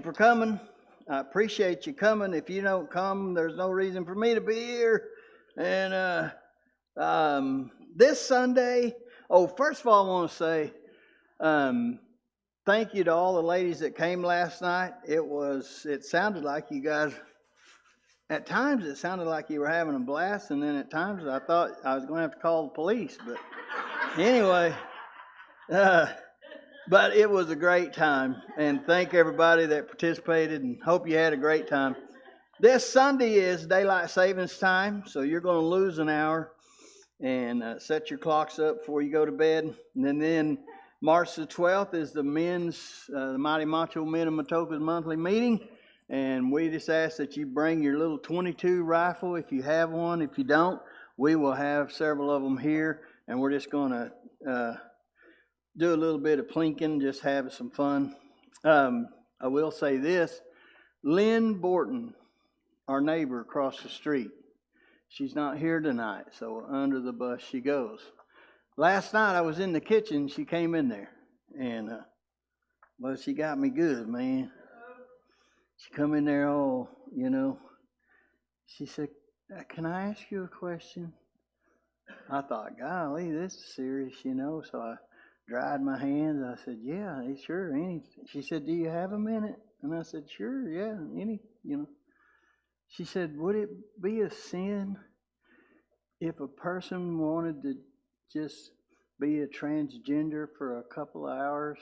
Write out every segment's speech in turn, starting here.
For coming. I appreciate you coming. If you don't come, there's no reason for me to be here. And this Sunday, first of all, I want to say thank you to all the ladies that came last night. It sounded like you guys, at times it sounded like you were having a blast, and then at times I thought I was going to have to call the police. But anyway, but it was a great time, and thank everybody that participated, and hope you had a great time. This Sunday is daylight savings time, so you're going to lose an hour, and set your clocks up before you go to bed. And then March the 12th is the the Mighty Macho Men of Matoaka's monthly meeting, and we just ask that you bring your little 22 rifle if you have one. If you don't, we will have several of them here, and we're just going to do a little bit of plinking, just have some fun. I will say this, Lynn Borton, our neighbor across the street, she's not here tonight, so under the bus she goes. Last night I was in the kitchen, she came in there, and well, she got me good, man. She come in there, she said, "Can I ask you a question?" I thought, golly, this is serious, so I dried my hands. I said, "Yeah, sure." She said, "Do you have a minute?" And I said, "Sure, yeah, She said, "Would it be a sin if a person wanted to just be a transgender for a couple of hours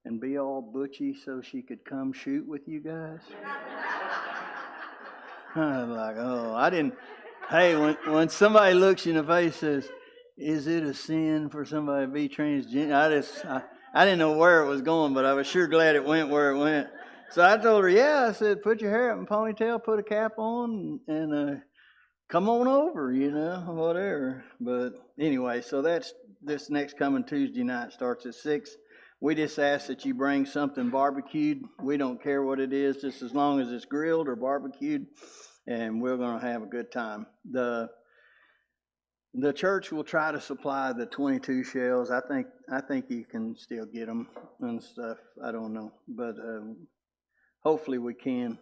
and be all butchy so she could come shoot with you guys?" I was like, I didn't. Hey, when somebody looks you in the face and says, "Is it a sin for somebody to be transgender?" I didn't know where it was going, but I was sure glad it went where it went. So I told her, yeah, I said, "Put your hair up in a ponytail, put a cap on, and come on over, whatever." But anyway, so that's this next coming Tuesday night, starts at 6. We just ask that you bring something barbecued. We don't care what it is, just as long as it's grilled or barbecued, and we're going to have a good time. The church will try to supply the 22 shells. I think you can still get them and stuff. I don't know, but hopefully we can.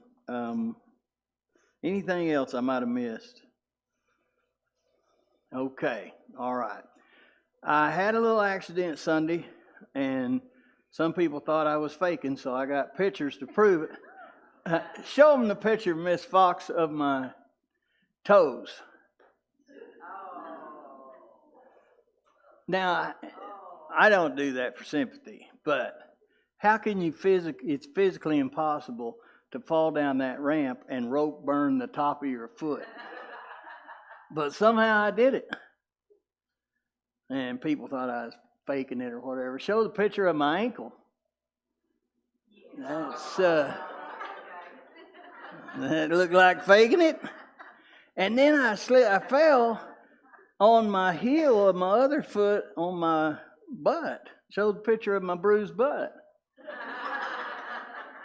Anything else I might have missed? Okay, all right. I had a little accident Sunday, and some people thought I was faking, so I got pictures to prove it. Show them the picture, Miss Fox, of my toes. Now, I don't do that for sympathy, but how can you it's physically impossible to fall down that ramp and rope burn the top of your foot. But somehow I did it. And people thought I was faking it or whatever. Show the picture of my ankle. That's that looked like faking it. And then I fell on my heel of my other foot on my butt. Showed the picture of my bruised butt.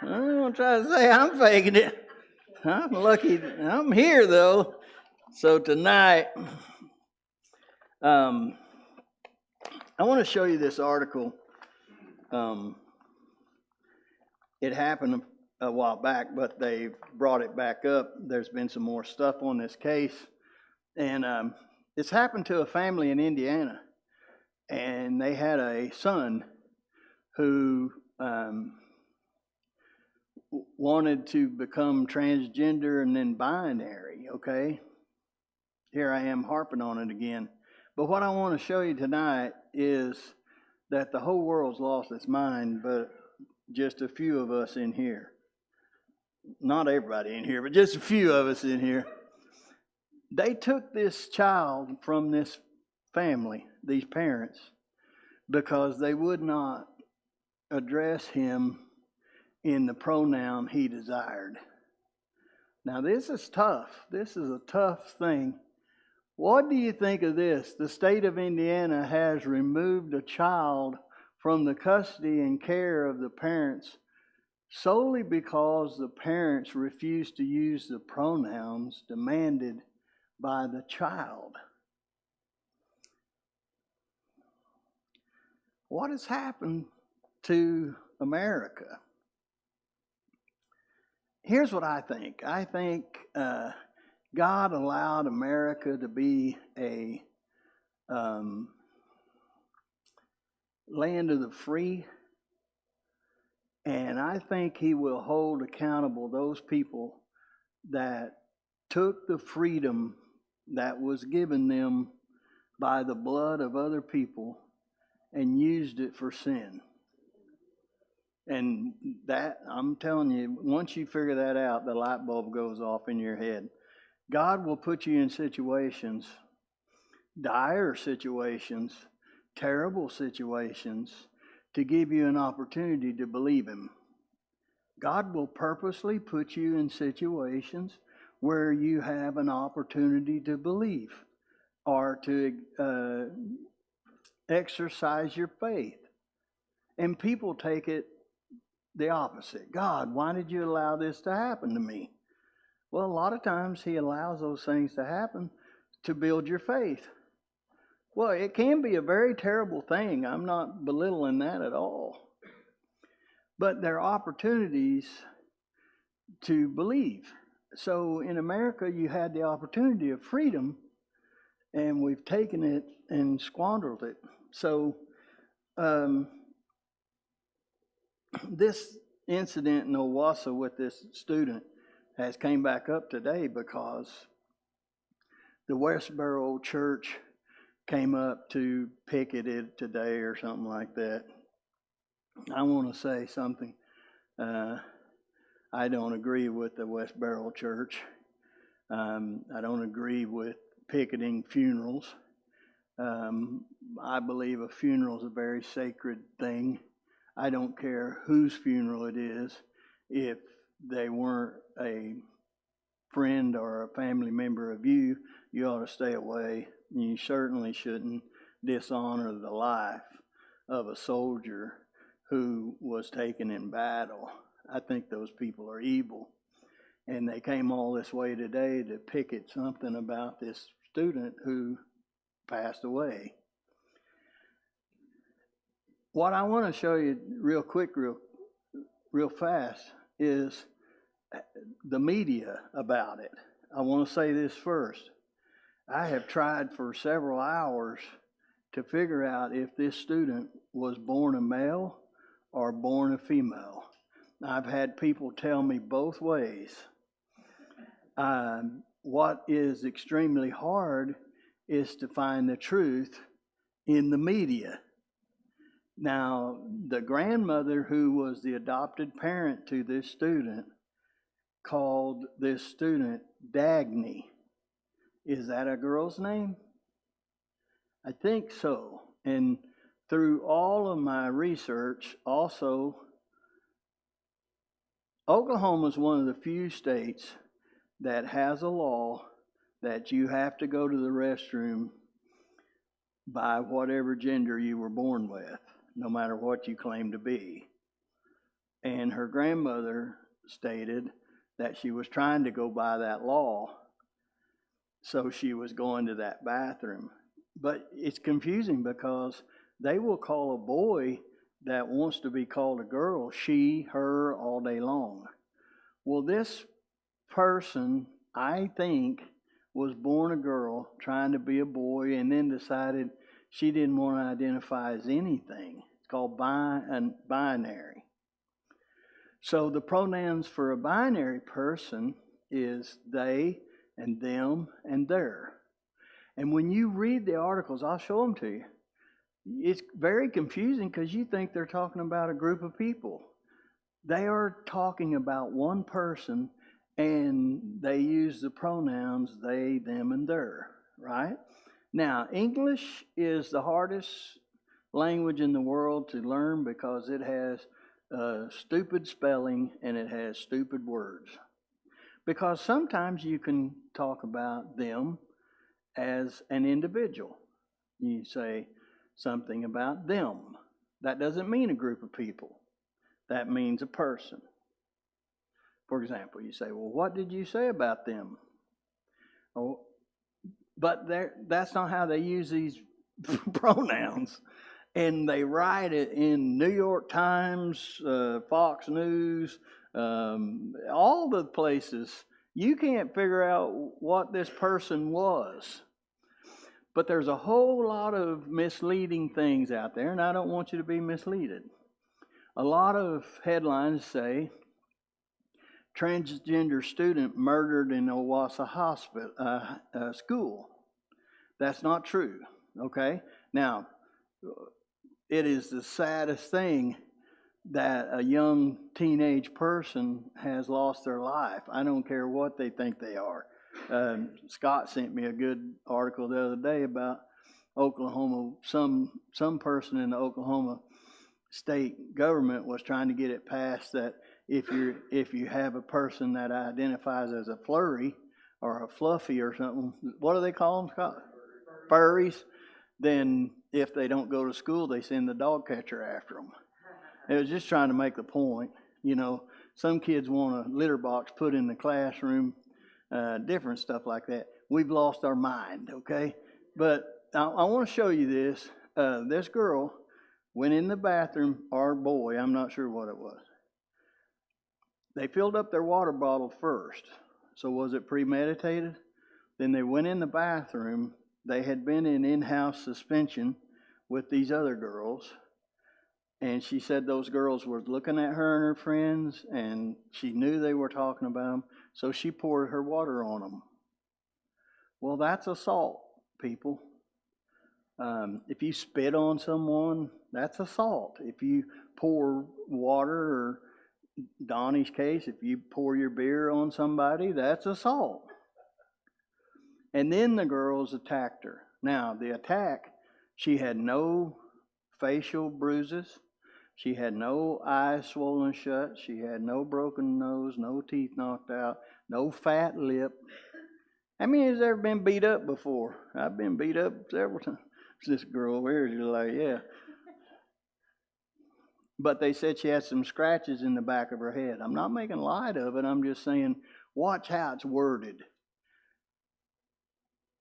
I don't want to try to say I'm faking it. I'm lucky. I'm here, though. So tonight, I want to show you this article. It happened a while back, but they brought it back up. There's been some more stuff on this case. And it's happened to a family in Indiana. And they had a son who wanted to become transgender and then binary, okay? Here I am harping on it again. But what I want to show you tonight is that the whole world's lost its mind, but just a few of us in here. Not everybody in here, but just a few of us in here. They took this child from this family, these parents, because they would not address him in the pronoun he desired. Now, this is tough. This is a tough thing. What do you think of this? The state of Indiana has removed a child from the custody and care of the parents solely because the parents refused to use the pronouns demanded by the child. What has happened to America? here's what I think. I think God allowed America to be a land of the free, and I think He will hold accountable those people that took the freedom that was given them by the blood of other people and used it for sin. And that, I'm telling you, once you figure that out, the light bulb goes off in your head. God will put you in situations, dire situations, terrible situations, to give you an opportunity to believe Him. God will purposely put you in situations where you have an opportunity to believe or to exercise your faith. And people take it the opposite. God, why did you allow this to happen to me? Well, a lot of times He allows those things to happen to build your faith. Well, it can be a very terrible thing. I'm not belittling that at all. But there are opportunities to believe. So in America, you had the opportunity of freedom, and we've taken it and squandered it. So this incident in Owasso with this student has came back up today because the Westboro Church came up to picket it today or something like that. I want to say something. I don't agree with the Westboro Church. I don't agree with picketing funerals. I believe a funeral is a very sacred thing. I don't care whose funeral it is. If they weren't a friend or a family member of you, you ought to stay away. You certainly shouldn't dishonor the life of a soldier who was taken in battle. I think those people are evil. And they came all this way today to picket something about this student who passed away. What I want to show you real quick, real fast, is the media about it. I want to say this first. I have tried for several hours to figure out if this student was born a male or born a female. I've had people tell me both ways. What is extremely hard is to find the truth in the media. Now, the grandmother who was the adopted parent to this student called this student Dagny. Is that a girl's name? I think so. And through all of my research, also, Oklahoma is one of the few states that has a law that you have to go to the restroom by whatever gender you were born with, no matter what you claim to be. And her grandmother stated that she was trying to go by that law, so she was going to that bathroom. But it's confusing because they will call a boy that wants to be called a girl she, her, all day long. Well, this person, I think, was born a girl trying to be a boy and then decided she didn't want to identify as anything. It's called binary. So the pronouns for a binary person is they and them and their. And when you read the articles, I'll show them to you. It's very confusing because you think they're talking about a group of people. They are talking about one person, and they use the pronouns they, them, and their, right? Now, English is the hardest language in the world to learn because it has stupid spelling and it has stupid words. Because sometimes you can talk about them as an individual. You say something about them. That doesn't mean a group of people. That means a person. For example, you say, well, what did you say about them? Oh, but that's not how they use these pronouns. And they write it in New York Times, Fox News, all the places. You can't figure out what this person was. But there's a whole lot of misleading things out there, and I don't want you to be misleaded. A lot of headlines say, transgender student murdered in Owasso hospital, school. That's not true, okay? Now, it is the saddest thing that a young teenage person has lost their life. I don't care what they think they are. Scott sent me a good article the other day about Oklahoma. Some person in the Oklahoma state government was trying to get it passed that if you have a person that identifies as a flurry or a fluffy or something, what do they call them, Scott? Furries. Then if they don't go to school, they send the dog catcher after them. It was just trying to make the point. You know, some kids want a litter box put in the classroom. Different stuff like that. We've lost our mind, okay? But I want to show you this. This girl went in the bathroom, or boy, I'm not sure what it was. They filled up their water bottle first. So was it premeditated? Then they went in the bathroom. They had been in-house suspension with these other girls. And she said those girls were looking at her and her friends, and she knew they were talking about them. So she poured her water on them. Well, that's assault, people. If you spit on someone, that's assault. If you pour water, or Donnie's case, if you pour your beer on somebody, that's assault. And then the girls attacked her. Now, the attack, she had no facial bruises. She had no eyes swollen shut. She had no broken nose, no teeth knocked out, no fat lip. How many has ever been beat up before? I've been beat up several times. This girl over here is like, yeah. But they said she had some scratches in the back of her head. I'm not making light of it. I'm just saying, watch how it's worded.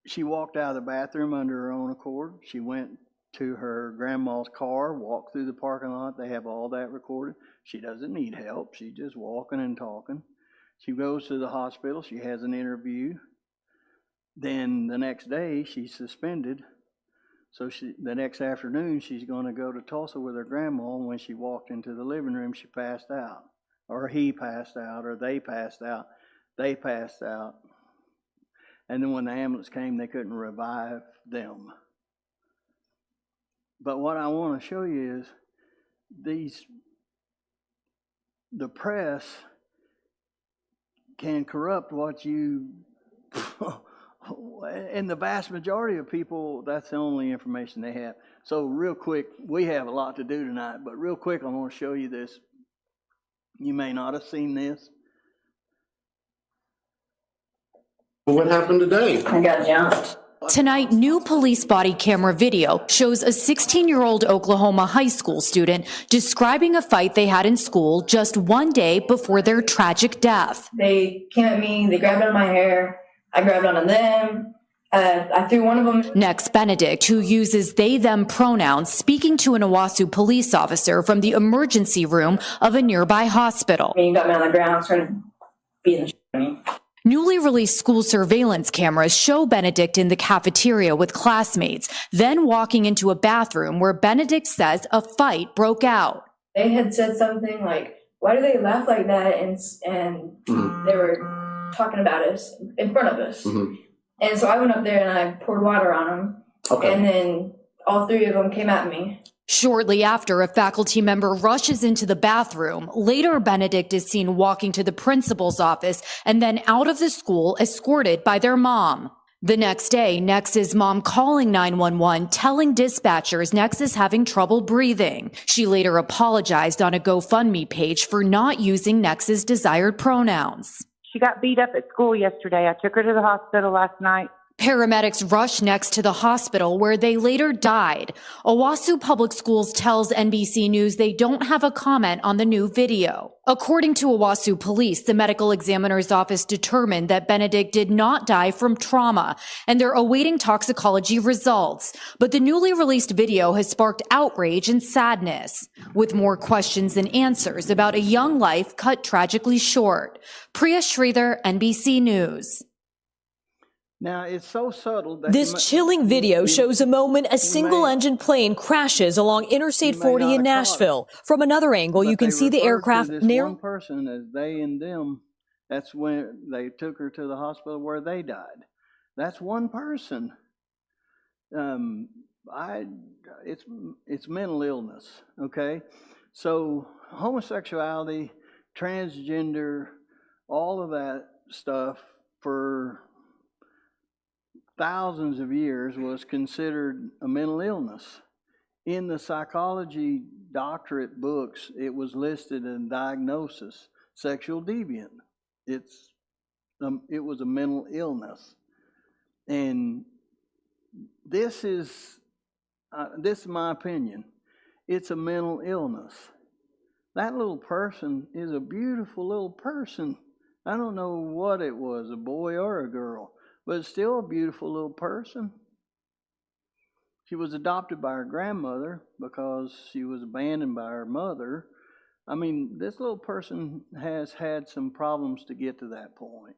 She walked out of the bathroom under her own accord. She went to her grandma's car, walked through the parking lot. They have all that recorded. She doesn't need help. She's just walking and talking. She goes to the hospital. She has an interview. Then the next day, she's suspended. So the next afternoon, she's going to go to Tulsa with her grandma. And when she walked into the living room, she passed out. Or he passed out, or they passed out. They passed out. And then when the ambulance came, they couldn't revive them. But what I want to show you is the press can corrupt what you, and the vast majority of people, that's the only information they have. So real quick, we have a lot to do tonight, but real quick, I want to show you this. You may not have seen this. What happened today? I got jumped. Tonight, new police body camera video shows a 16-year-old Oklahoma high school student describing a fight they had in school just one day before their tragic death. They came at me, they grabbed on my hair, I grabbed onto them, I threw one of them. Next, Benedict, who uses they-them pronouns, speaking to an Owasso police officer from the emergency room of a nearby hospital. You got me on the ground, trying to beat the shit out of me. Newly released school surveillance cameras show Benedict in the cafeteria with classmates, then walking into a bathroom where Benedict says a fight broke out. They had said something like, why do they laugh like that? And they were talking about us in front of us. Mm-hmm. And so I went up there and I poured water on them. Okay. And then all three of them came at me. Shortly after, a faculty member rushes into the bathroom. Later, Benedict is seen walking to the principal's office and then out of the school, escorted by their mom. The next day, Nex's mom calling 911, telling dispatchers Nex is having trouble breathing. She later apologized on a GoFundMe page for not using Nex's desired pronouns. She got beat up at school yesterday. I took her to the hospital last night. Paramedics rushed next to the hospital where they later died. Owasso Public Schools tells NBC News they don't have a comment on the new video. According to Owasso police, the medical examiner's office determined that Benedict did not die from trauma, and they're awaiting toxicology results. But the newly released video has sparked outrage and sadness, with more questions than answers about a young life cut tragically short. Priya Sridhar, NBC News. Now, it's so subtle that This chilling video shows a moment a single-engine plane crashes along Interstate 40 in Nashville. From another angle, you can see the aircraft near one person as they and them. That's when they took her to the hospital where they died. That's one person. It's mental illness. Okay, so homosexuality, transgender, all of that stuff for thousands of years was considered a mental illness. In the psychology doctorate books, it was listed in diagnosis, sexual deviant. It was a mental illness. And this is my opinion. It's a mental illness. That little person is a beautiful little person. I don't know what it was, a boy or a girl. But it's still a beautiful little person. She was adopted by her grandmother because she was abandoned by her mother. I mean, this little person has had some problems to get to that point.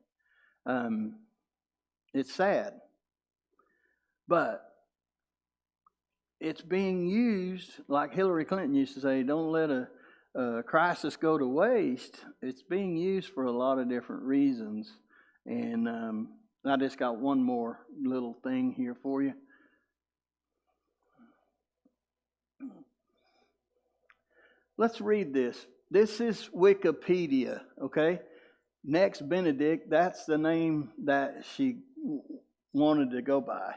It's sad. But it's being used, like Hillary Clinton used to say, don't let a crisis go to waste. It's being used for a lot of different reasons. And I just got one more little thing here for you. Let's read this. This is Wikipedia, okay? Next Benedict, that's the name that she wanted to go by.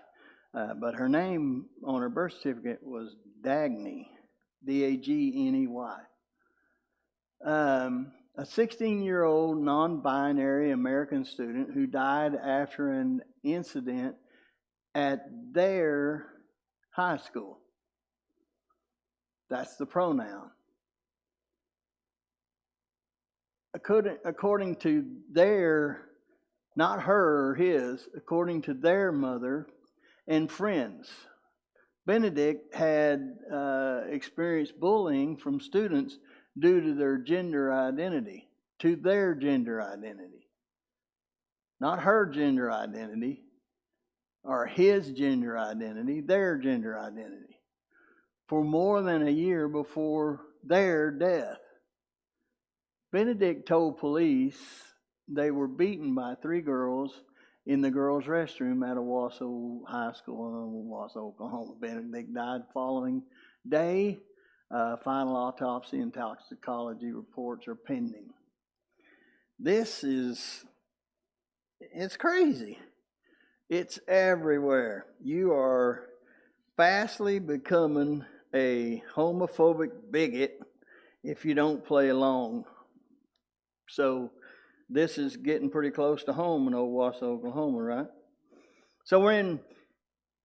But her name on her birth certificate was Dagney, D-A-G-N-E-Y. A 16-year-old non-binary American student who died after an incident at their high school. That's the pronoun. According to their, not her or his, according to their mother and friends, Benedict had experienced bullying from students due to their gender identity, not her gender identity or his gender identity, their gender identity, for more than a year before their death. Benedict told police they were beaten by 3 girls in the girls' restroom at Owasso High School in Owasso, Oklahoma. Benedict died following day. Final autopsy and toxicology reports are pending. It's crazy. It's everywhere. You are fastly becoming a homophobic bigot if you don't play along. So this is getting pretty close to home in Owasso, Oklahoma, right? So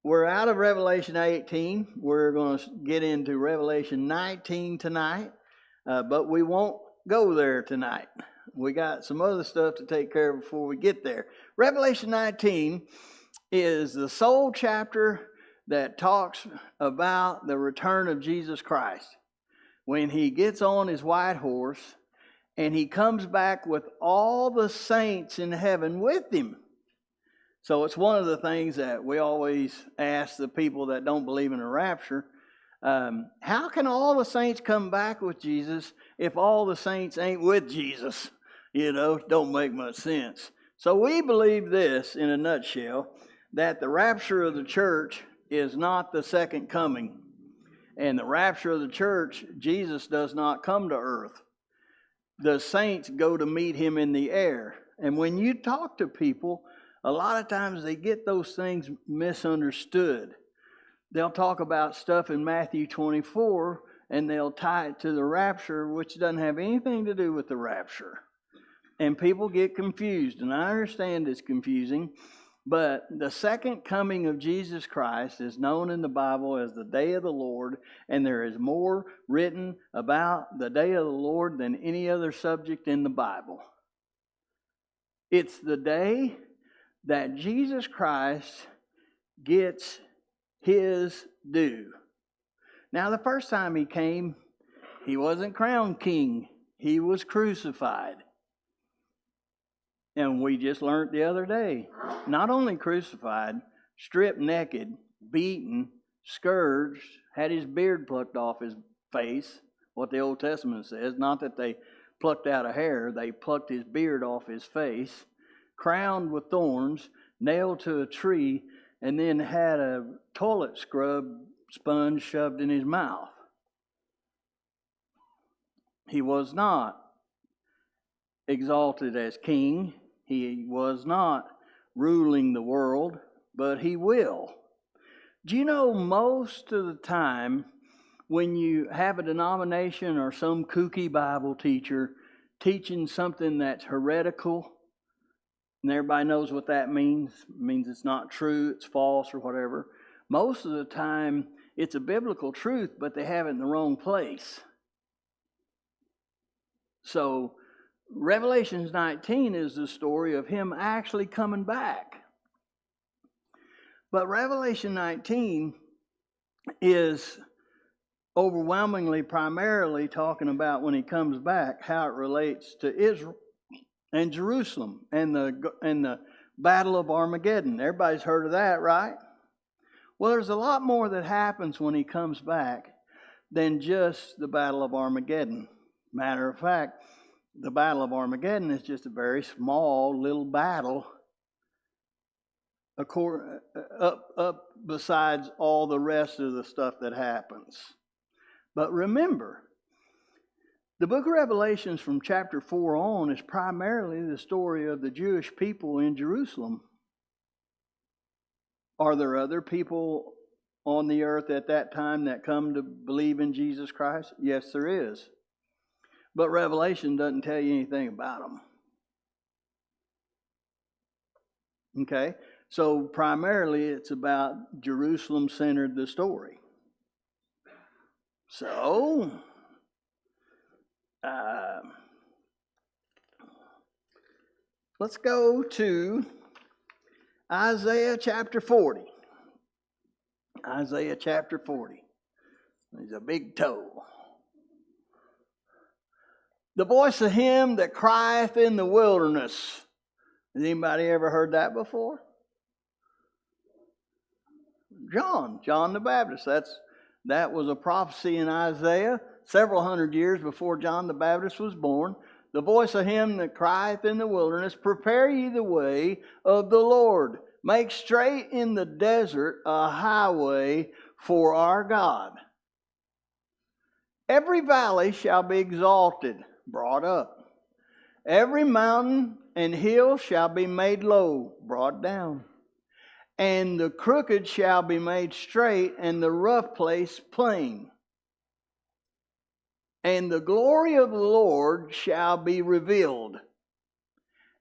we're out of Revelation 18. We're going to get into Revelation 19 tonight, but we won't go there tonight. We got some other stuff to take care of before we get there. Revelation 19 is the sole chapter that talks about the return of Jesus Christ. When he gets on his white horse and he comes back with all the saints in heaven with him. So it's one of the things that we always ask the people that don't believe in a rapture. How can all the saints come back with Jesus if all the saints ain't with Jesus? Don't make much sense. So we believe this in a nutshell, that the rapture of the church is not the second coming. And the rapture of the church, Jesus does not come to earth. The saints go to meet him in the air. And when you talk to people, a lot of times they get those things misunderstood. They'll talk about stuff in Matthew 24 and they'll tie it to the rapture, which doesn't have anything to do with the rapture. And people get confused, and I understand it's confusing. But the second coming of Jesus Christ is known in the Bible as the day of the Lord, and there is more written about the day of the Lord than any other subject in the Bible. It's the day that Jesus Christ gets his due. Now, the first time he came, he wasn't crowned king. He was crucified. And we just learned the other day, not only crucified, stripped naked, beaten, scourged, had his beard plucked off his face, what the Old Testament says, not that they plucked out a hair, they plucked his beard off his face, crowned with thorns, nailed to a tree, and then had a toilet scrub sponge shoved in his mouth. He was not exalted as king. He was not ruling the world, but he will. Do you know most of the time when you have a denomination or some kooky Bible teacher teaching something that's heretical, and everybody knows what that means. It means it's not true, it's false, or whatever. Most of the time, it's a biblical truth, but they have it in the wrong place. So, Revelation 19 is the story of him actually coming back. But Revelation 19 is overwhelmingly, primarily talking about when he comes back, how it relates to Israel and Jerusalem and the Battle of Armageddon. Everybody's heard of that, right? Well, there's a lot more that happens when he comes back than just the Battle of Armageddon. Matter of fact, the Battle of Armageddon is just a very small little battle up besides all the rest of the stuff that happens. But remember, the book of Revelations from chapter 4 on is primarily the story of the Jewish people in Jerusalem. Are there other people on the earth at that time that come to believe in Jesus Christ? Yes, there is. But Revelation doesn't tell you anything about them. Okay? So primarily it's about Jerusalem-centered, the story. So, let's go to Isaiah chapter 40. Isaiah chapter 40. There's a big toe. The voice of him that crieth in the wilderness. Has anybody ever heard that before? John the Baptist. That was a prophecy in Isaiah several hundred years before John the Baptist was born. The voice of him that crieth in the wilderness, prepare ye the way of the Lord. Make straight in the desert a highway for our God. Every valley shall be exalted, brought up. Every mountain and hill shall be made low, brought down. And the crooked shall be made straight, and the rough place plain. And the glory of the Lord shall be revealed,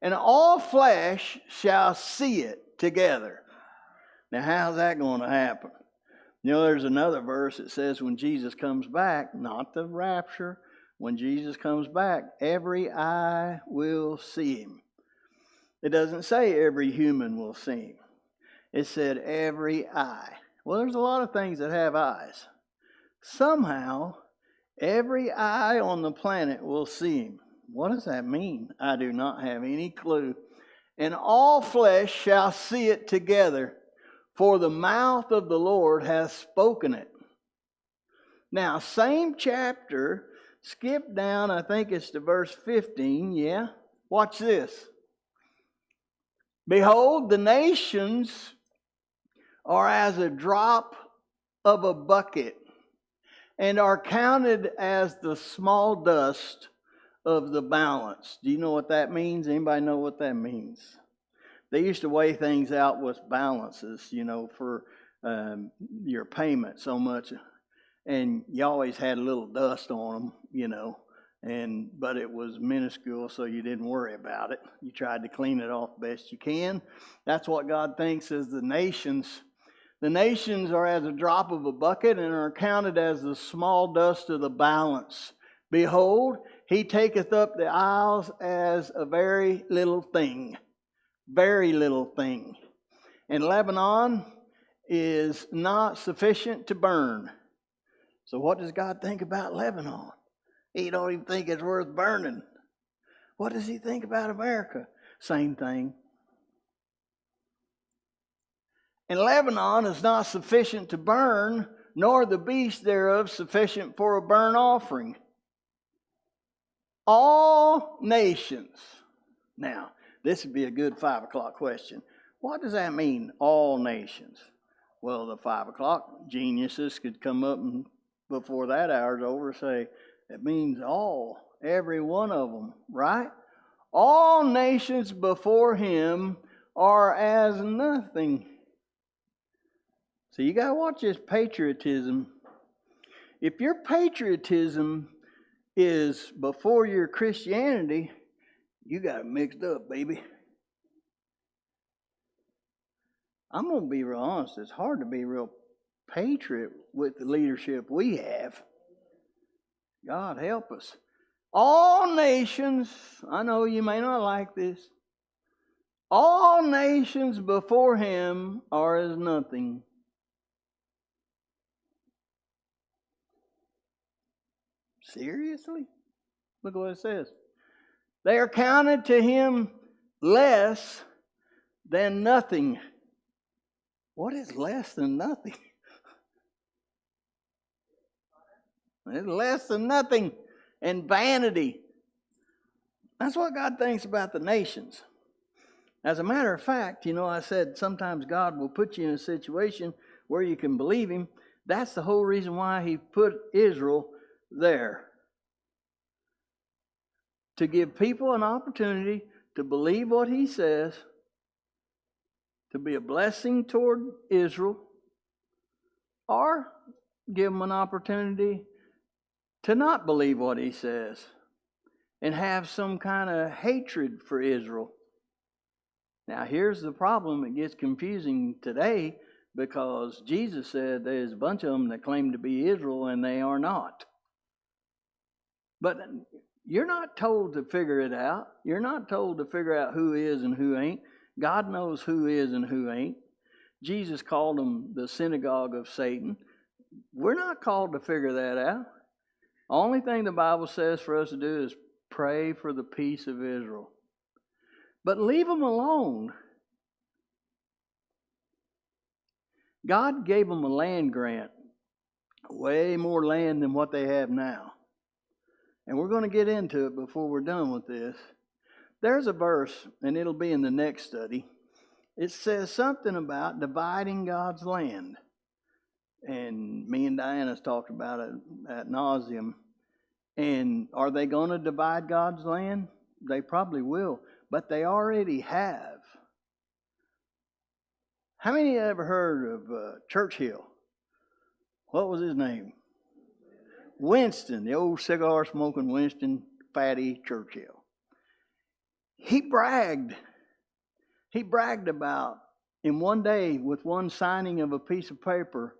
and all flesh shall see it together. Now, how's that going to happen? You know, there's another verse that says when Jesus comes back, not the rapture, when Jesus comes back, every eye will see him. It doesn't say every human will see him. It said every eye. Well, there's a lot of things that have eyes. Somehow, every eye on the planet will see him. What does that mean? I do not have any clue. And all flesh shall see it together, for the mouth of the Lord hath spoken it. Now, same chapter, skip down, I think it's to verse 15, yeah? Watch this. Behold, the nations are as a drop of a bucket, and are counted as the small dust of the balance. Do you know what that means? Anybody know what that means? They used to weigh things out with balances, you know, for your payment so much. And you always had a little dust on them, you know. but it was minuscule, so you didn't worry about it. You tried to clean it off best you can. That's what God thinks as the nations. The nations are as a drop of a bucket and are counted as the small dust of the balance. Behold, he taketh up the isles as a very little thing. Very little thing. And Lebanon is not sufficient to burn. So what does God think about Lebanon? He don't even think it's worth burning. What does he think about America? Same thing. And Lebanon is not sufficient to burn, nor the beast thereof sufficient for a burnt offering. All nations. Now, this would be a good 5 o'clock question. What does that mean, all nations? Well, the 5 o'clock geniuses could come up and before that hour's over say, it means all, every one of them, right? All nations before him are as nothing. So you got to watch this patriotism. If your patriotism is before your Christianity, you got it mixed up, baby. I'm going to be real honest. It's hard to be real patriot with the leadership we have. God help us. All nations, I know you may not like this, all nations before him are as nothing. Seriously? Look what it says. They are counted to him less than nothing. What is less than nothing? It's less than nothing and vanity. That's what God thinks about the nations. As a matter of fact, I said sometimes God will put you in a situation where you can believe him. That's the whole reason why he put Israel there. To give people an opportunity to believe what he says, to be a blessing toward Israel, or give them an opportunity to not believe what he says and have some kind of hatred for Israel. Now, here's the problem. It gets confusing today because Jesus said there's a bunch of them that claim to be Israel and they are not. But you're not told to figure it out. You're not told to figure out who is and who ain't. God knows who is and who ain't. Jesus called them the synagogue of Satan. We're not called to figure that out. The only thing the Bible says for us to do is pray for the peace of Israel. But leave them alone. God gave them a land grant, way more land than what they have now. And we're going to get into it before we're done with this. There's a verse, and it'll be in the next study. It says something about dividing God's land. And me and Diana's talked about it ad nauseum. And are they going to divide God's land? They probably will. But they already have. How many ever heard of Churchill? What was his name? Winston, the old cigar-smoking Winston, fatty Churchill. He bragged about, in one day, with one signing of a piece of paper,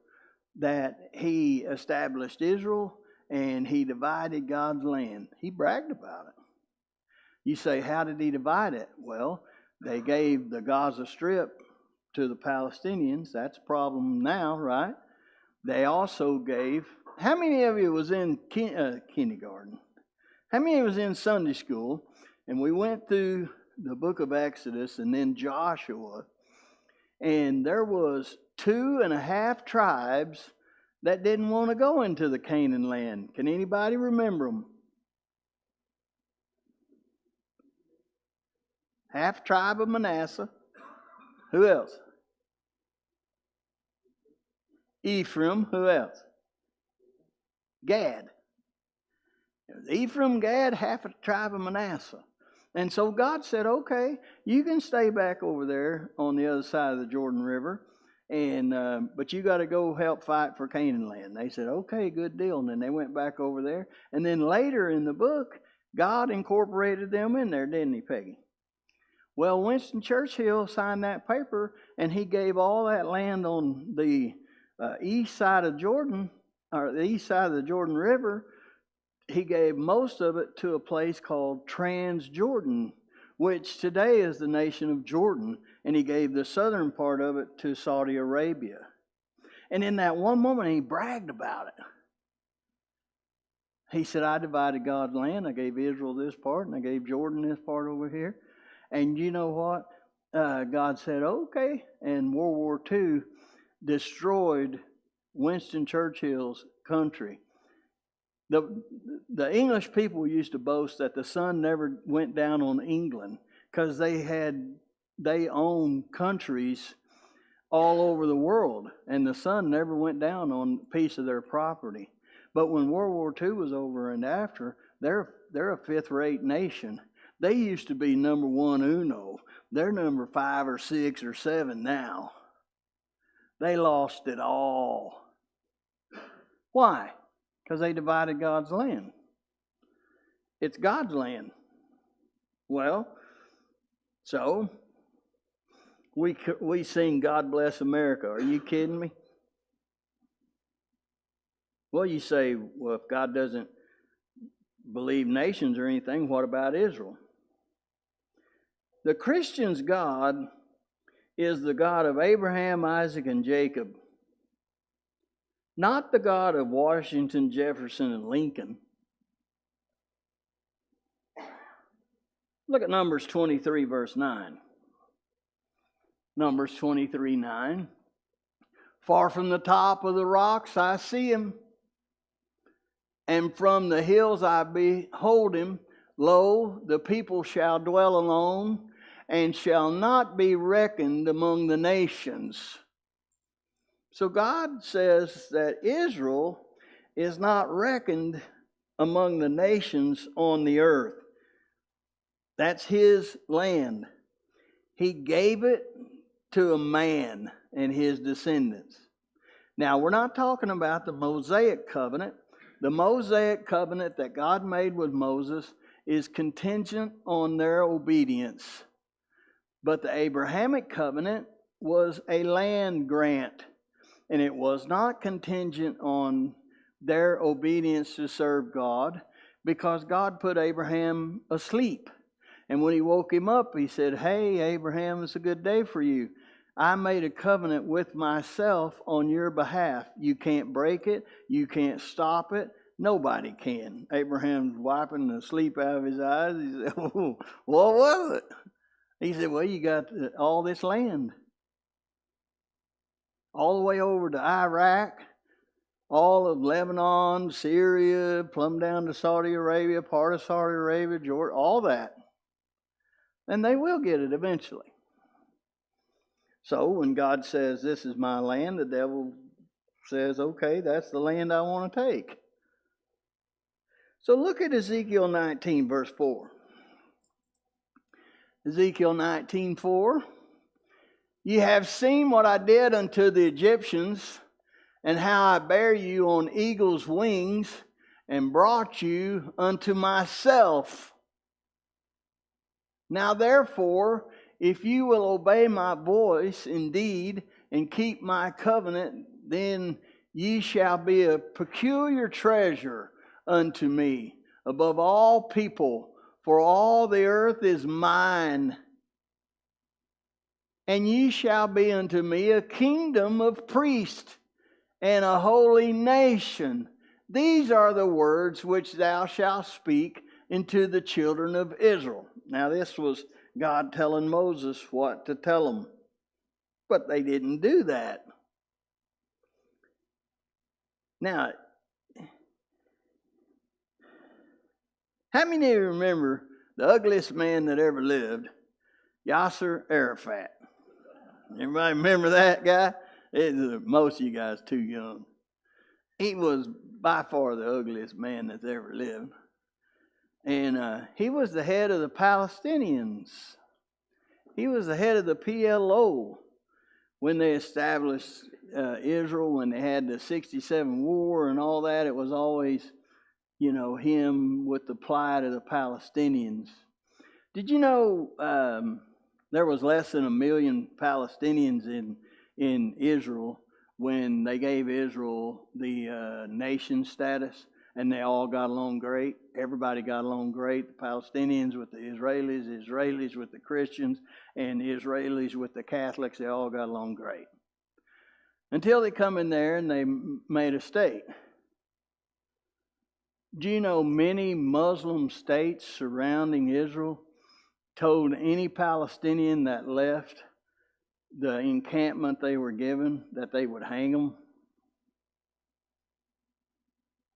that he established Israel and he divided God's land. He bragged about it. You say, how did he divide it? Well, they gave the Gaza Strip to the Palestinians. That's a problem now, right? They also gave... How many of you was in kindergarten? How many was in Sunday school? And we went through the book of Exodus and then Joshua. And there was 2.5 tribes that didn't want to go into the Canaan land. Can anybody remember them? Half tribe of Manasseh. Who else? Ephraim. Who else? Gad. Ephraim, Gad, half a tribe of Manasseh. And so God said, okay, you can stay back over there on the other side of the Jordan River, But you got to go help fight for Canaan land. They said, okay, good deal. And then they went back over there. And then later in the book, God incorporated them in there, didn't he, Peggy? Well, Winston Churchill signed that paper, and he gave all that land on the east side of Jordan, or the east side of the Jordan River. He gave most of it to a place called Transjordan, which today is the nation of Jordan, and he gave the southern part of it to Saudi Arabia. And in that one moment, he bragged about it. He said, I divided God's land. I gave Israel this part, and I gave Jordan this part over here. And you know what? God said, okay. And World War II destroyed Winston Churchill's country. The English people used to boast that the sun never went down on England because they owned countries all over the world, and the sun never went down on a piece of their property. But when World War II was over and after, they're a fifth-rate nation. They used to be number one uno. They're number 5 or 6 or 7 now. They lost it all. Why? Because they divided God's land. It's God's land. Well, so we sing God Bless America. Are you kidding me? Well, you say, well, if God doesn't believe nations or anything, what about Israel? The Christian's God is the God of Abraham, Isaac, and Jacob. Not the God of Washington, Jefferson, and Lincoln. Look at Numbers 23, verse 9. Numbers 23, 9. Far from the top of the rocks I see him, and from the hills I behold him. Lo, the people shall dwell alone, and shall not be reckoned among the nations. So God says that Israel is not reckoned among the nations on the earth. That's his land. He gave it to a man and his descendants. Now, we're not talking about the Mosaic covenant. The Mosaic covenant that God made with Moses is contingent on their obedience. But the Abrahamic covenant was a land grant, and it was not contingent on their obedience to serve God, because God put Abraham asleep. And when he woke him up, he said, hey, Abraham, it's a good day for you. I made a covenant with myself on your behalf. You can't break it. You can't stop it. Nobody can. Abraham's wiping the sleep out of his eyes. He said, oh, what was it? He said, well, you got all this land. All the way over to Iraq, all of Lebanon, Syria, plumb down to Saudi Arabia, part of Saudi Arabia, Jordan, all that. And they will get it eventually. So when God says, this is my land, the devil says, okay, that's the land I want to take. So look at Ezekiel 19, verse 4. Ezekiel 19:4. You have seen what I did unto the Egyptians, and how I bare you on eagle's wings, and brought you unto myself. Now therefore, if you will obey my voice indeed, and keep my covenant, then ye shall be a peculiar treasure unto me above all people, for all the earth is mine. And ye shall be unto me a kingdom of priests and a holy nation. These are the words which thou shalt speak unto the children of Israel. Now this was God telling Moses what to tell them. But they didn't do that. Now, how many of you remember the ugliest man that ever lived, Yasser Arafat? Everybody remember that guy? Most of you guys too young. He was by far the ugliest man that's ever lived. And he was the head of the Palestinians. He was the head of the PLO, when they established Israel, when they had the 67 war and all that, it was always, him with the plight of the Palestinians. Did you know there was less than 1 million Palestinians in Israel when they gave Israel the nation status, and they all got along great? Everybody got along great. The Palestinians with the Israelis, the Israelis with the Christians, and the Israelis with the Catholics, they all got along great. Until they come in there and they made a state. Do you know many Muslim states surrounding Israel told any Palestinian that left the encampment they were given that they would hang them?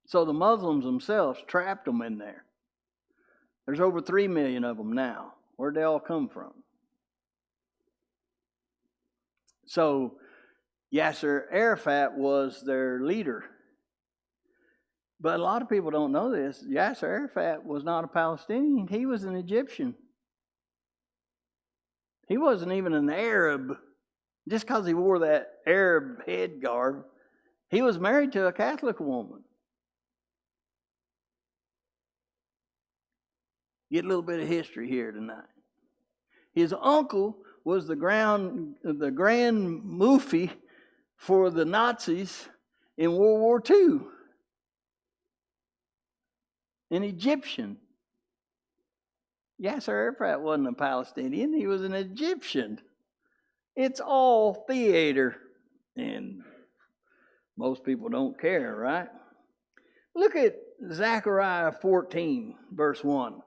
So the Muslims themselves trapped them in there. There's over 3 million of them now. Where'd they all come from? So Yasser Arafat was their leader. But a lot of people don't know this. Yasser Arafat was not a Palestinian. He was an Egyptian. He wasn't even an Arab. Just because he wore that Arab head garb, he was married to a Catholic woman. Get a little bit of history here tonight. His uncle was the Grand Mufti for the Nazis in World War II. An Egyptian. Yasser Arafat wasn't a Palestinian. He was an Egyptian. It's all theater. And most people don't care, right? Look at Zechariah 14, verse 1.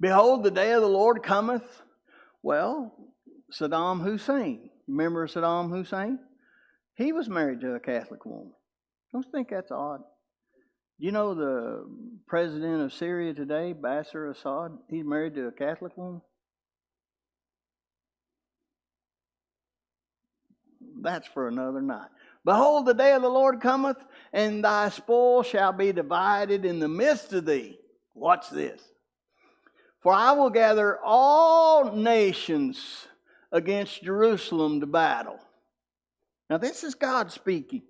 Behold, the day of the Lord cometh. Well, Saddam Hussein. Remember Saddam Hussein? He was married to a Catholic woman. Don't you think that's odd? You know the president of Syria today, Bashar Assad, he's married to a Catholic woman? That's for another night. Behold, the day of the Lord cometh, and thy spoil shall be divided in the midst of thee. Watch this. For I will gather all nations against Jerusalem to battle. Now this is God speaking.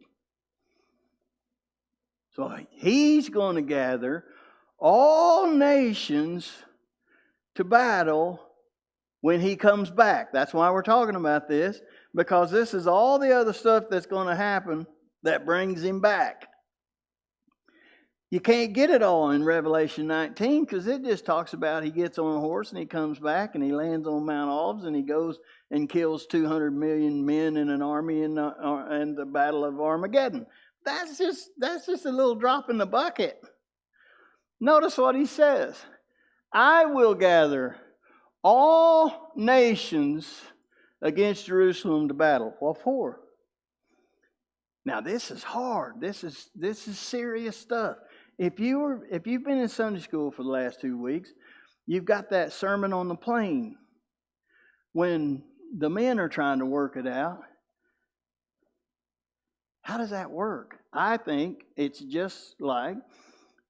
So he's going to gather all nations to battle when he comes back. That's why we're talking about this, because this is all the other stuff that's going to happen that brings him back. You can't get it all in Revelation 19 because it just talks about he gets on a horse and he comes back and he lands on Mount Olives and he goes and kills 200 million men in an army in the Battle of Armageddon. That's just a little drop in the bucket. Notice what he says. I will gather all nations against Jerusalem to battle. What for? Now this is hard. This is serious stuff. If you've been in Sunday school for the last 2 weeks, you've got that Sermon on the Plain. When the men are trying to work it out, how does that work? I think it's just like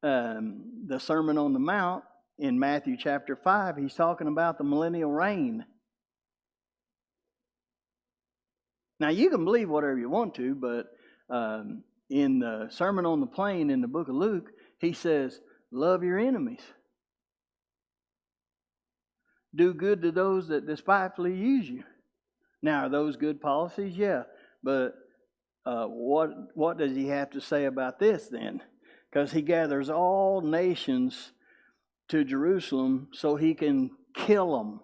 the Sermon on the Mount in Matthew chapter 5. He's talking about the millennial reign. Now, you can believe whatever you want to, but in the Sermon on the Plain in the book of Luke, he says, love your enemies. Do good to those that despitefully use you. Now, are those good policies? Yeah. But what does he have to say about this then? Because he gathers all nations to Jerusalem so he can kill them.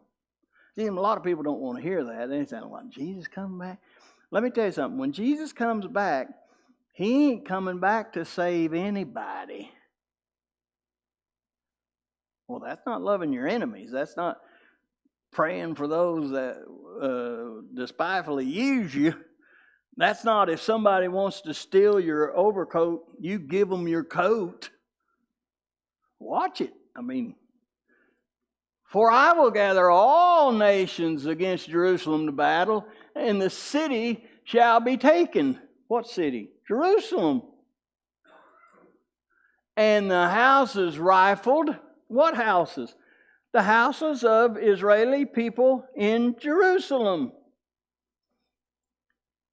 See, a lot of people don't want to hear that. They say, well, Jesus coming back? Let me tell you something. When Jesus comes back, he ain't coming back to save anybody. Well, that's not loving your enemies. That's not praying for those that despitefully use you. That's not if somebody wants to steal your overcoat, you give them your coat. Watch it. I mean, for I will gather all nations against Jerusalem to battle, and the city shall be taken. What city? Jerusalem. And the houses rifled. What houses? the houses of Israeli people in Jerusalem.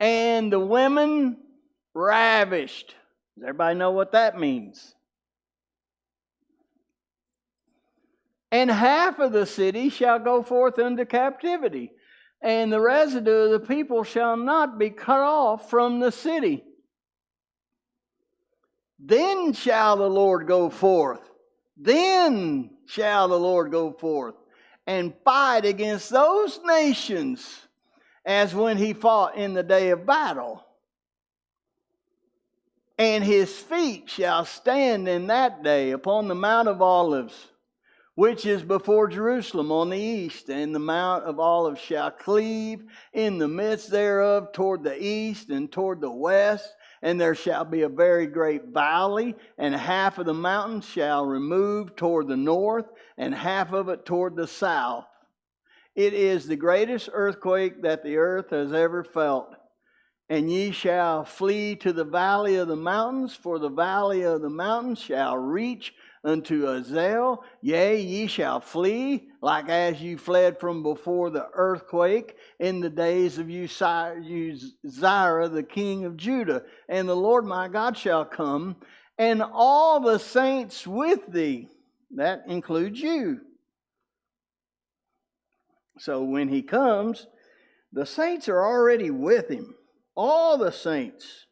And the women ravished. Does everybody know what that means? And half of the city shall go forth into captivity, and the residue of the people shall not be cut off from the city. Then shall the Lord go forth. Then shall the Lord go forth and fight against those nations as when he fought in the day of battle. And his feet shall stand in that day upon the Mount of Olives, which is before Jerusalem on the east, and the Mount of Olives shall cleave in the midst thereof toward the east and toward the west, and there shall be a very great valley, and half of the mountain shall remove toward the north, and half of it toward the south. It is the greatest earthquake that the earth has ever felt. And ye shall flee to the valley of the mountains, for the valley of the mountains shall reach unto Azel. Yea, ye shall flee, like as you fled from before the earthquake in the days of Uzziah the king of Judah. And the Lord my God shall come, and all the saints with thee. That includes you. So when he comes, the saints are already with him. All the saints.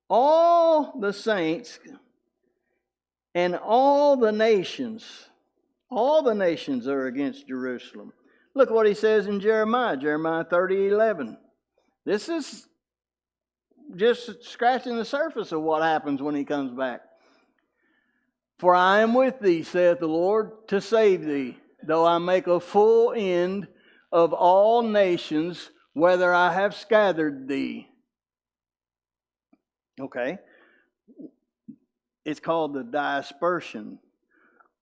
All the saints and all the nations are against Jerusalem. Look what he says in Jeremiah 30:11. This is just scratching the surface of what happens when he comes back. For I am with thee, saith the Lord, to save thee, though I make a full end of all nations, whether I have scattered thee. Okay. It's called the dispersion.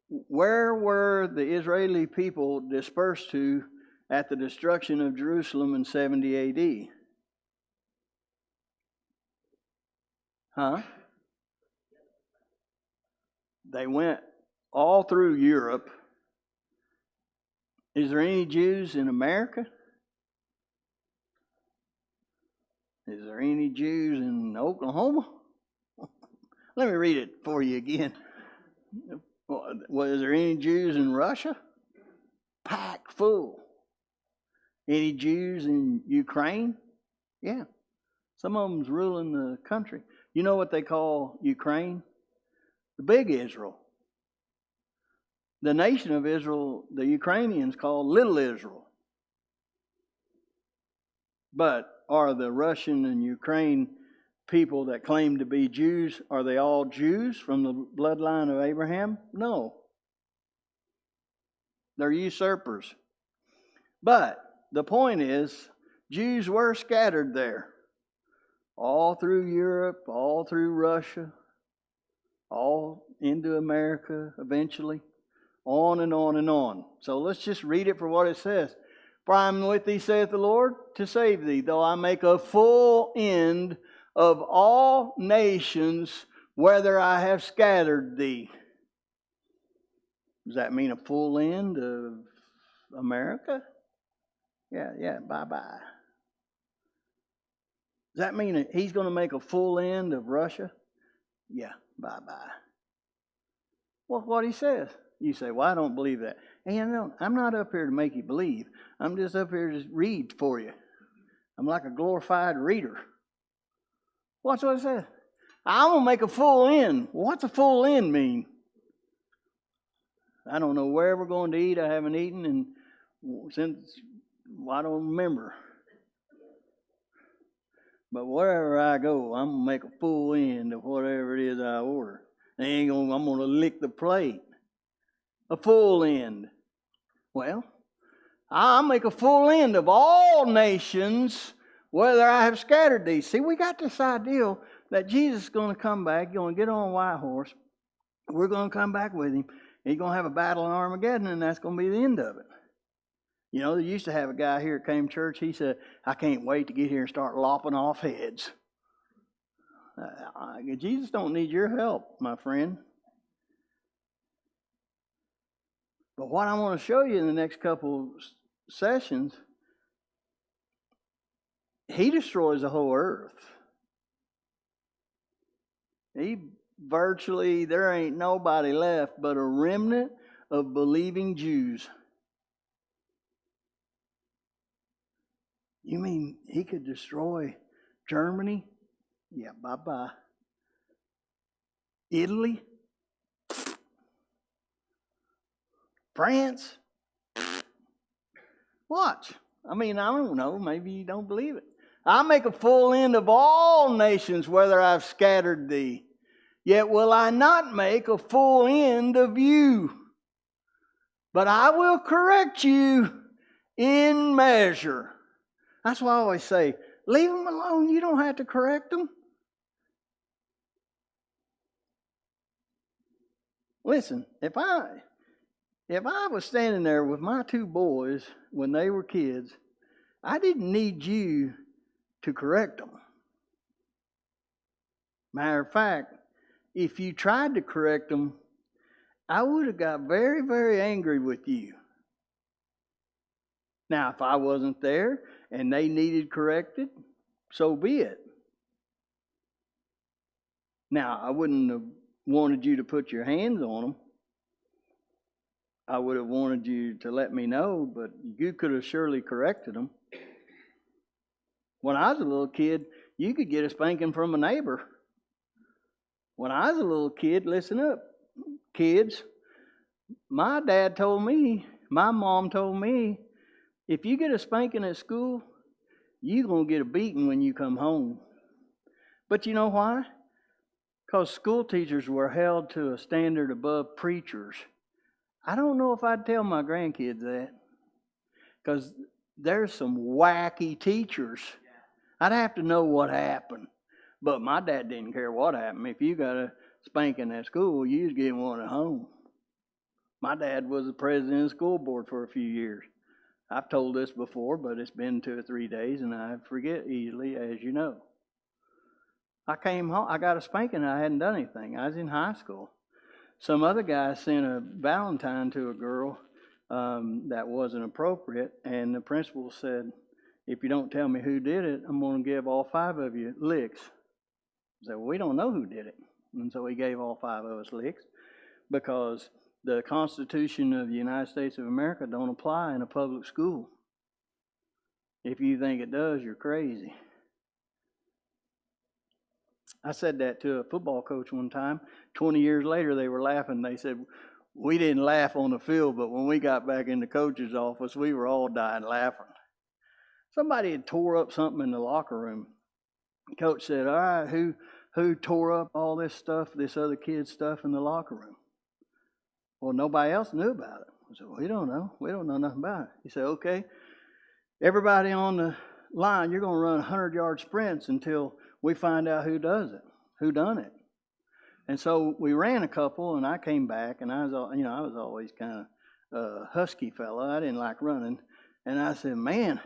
Where were the Israeli people dispersed to at the destruction of Jerusalem in 70 AD? They went all through Europe. Is there any Jews in America? Is there any Jews in Oklahoma? Let me read it for you again. Was there any Jews in Russia? Packed full. Any Jews in Ukraine? Yeah. Some of them's ruling the country. You know what they call Ukraine? The big Israel. The nation of Israel, the Ukrainians call Little Israel. But are the Russian and Ukraine people that claim to be Jews, are they all Jews from the bloodline of Abraham? No. They're usurpers. But the point is, Jews were scattered there. All through Europe, all through Russia, all into America eventually. On and on and on. So let's just read it for what it says. For I am with thee, saith the Lord, to save thee, though I make a full end of all nations, whether I have scattered thee. Does that mean a full end of America? Yeah, bye-bye. Does that mean he's going to make a full end of Russia? Yeah, bye-bye. Well, what he says. You say, well, I don't believe that. And I'm not up here to make you believe. I'm just up here to read for you. I'm like a glorified reader. Watch what it says. I'm going to make a full end. What's a full end mean? I don't know where we're going to eat. I haven't eaten, and since I don't remember. But wherever I go, I'm going to make a full end of whatever it is I order. I'm going to lick the plate. A full end. Well, I'll make a full end of all nations, whether I have scattered thee. See, we got this idea that Jesus is going to come back. He's going to get on a white horse. We're going to come back with him. He's going to have a battle in Armageddon, and that's going to be the end of it. You know, they used to have a guy here at Came Church. He said, I can't wait to get here and start lopping off heads. Jesus don't need your help, my friend. But what I want to show you in the next couple sessions, he destroys the whole earth. There ain't nobody left but a remnant of believing Jews. You mean he could destroy Germany? Yeah, bye-bye. Italy? France? Watch. I mean, I don't know. Maybe you don't believe it. I'll make a full end of all nations, whether I've scattered thee. Yet will I not make a full end of you. But I will correct you in measure. That's why I always say, leave them alone. You don't have to correct them. Listen, if I was standing there with my two boys when they were kids, I didn't need you to correct them. Matter of fact, if you tried to correct them, I would have got very, very angry with you. Now, if I wasn't there and they needed corrected, so be it. Now, I wouldn't have wanted you to put your hands on them. I would have wanted you to let me know, but you could have surely corrected them. When I was a little kid, you could get a spanking from a neighbor. When I was a little kid, listen up, kids, my mom told me, if you get a spanking at school, you're going to get a beating when you come home. But you know why? Because school teachers were held to a standard above preachers. I don't know if I'd tell my grandkids that, because there's some wacky teachers. I'd have to know what happened. But my dad didn't care what happened. If you got a spanking at school, you was getting one at home. My dad was the president of the school board for a few years. I've told this before, but it's been 2 or 3 days, and I forget easily, as you know. I came home, I got a spanking, I hadn't done anything. I was in high school. Some other guy sent a Valentine to a girl that wasn't appropriate, and the principal said, if you don't tell me who did it, I'm going to give all 5 of you licks. I said, well, we don't know who did it. And so he gave all 5 of us licks because the Constitution of the United States of America don't apply in a public school. If you think it does, you're crazy. I said that to a football coach one time. 20 years later, they were laughing. They said, we didn't laugh on the field, but when we got back in the coach's office, we were all dying laughing. Somebody had tore up something in the locker room. The coach said, all right, who tore up all this stuff, this other kid's stuff in the locker room? Well, nobody else knew about it. I said, well, we don't know. We don't know nothing about it. He said, okay, everybody on the line, you're going to run 100-yard sprints until we find out who does it, who done it. And so we ran a couple, and I came back, and I was always kind of a husky fellow. I didn't like running. And I said, man,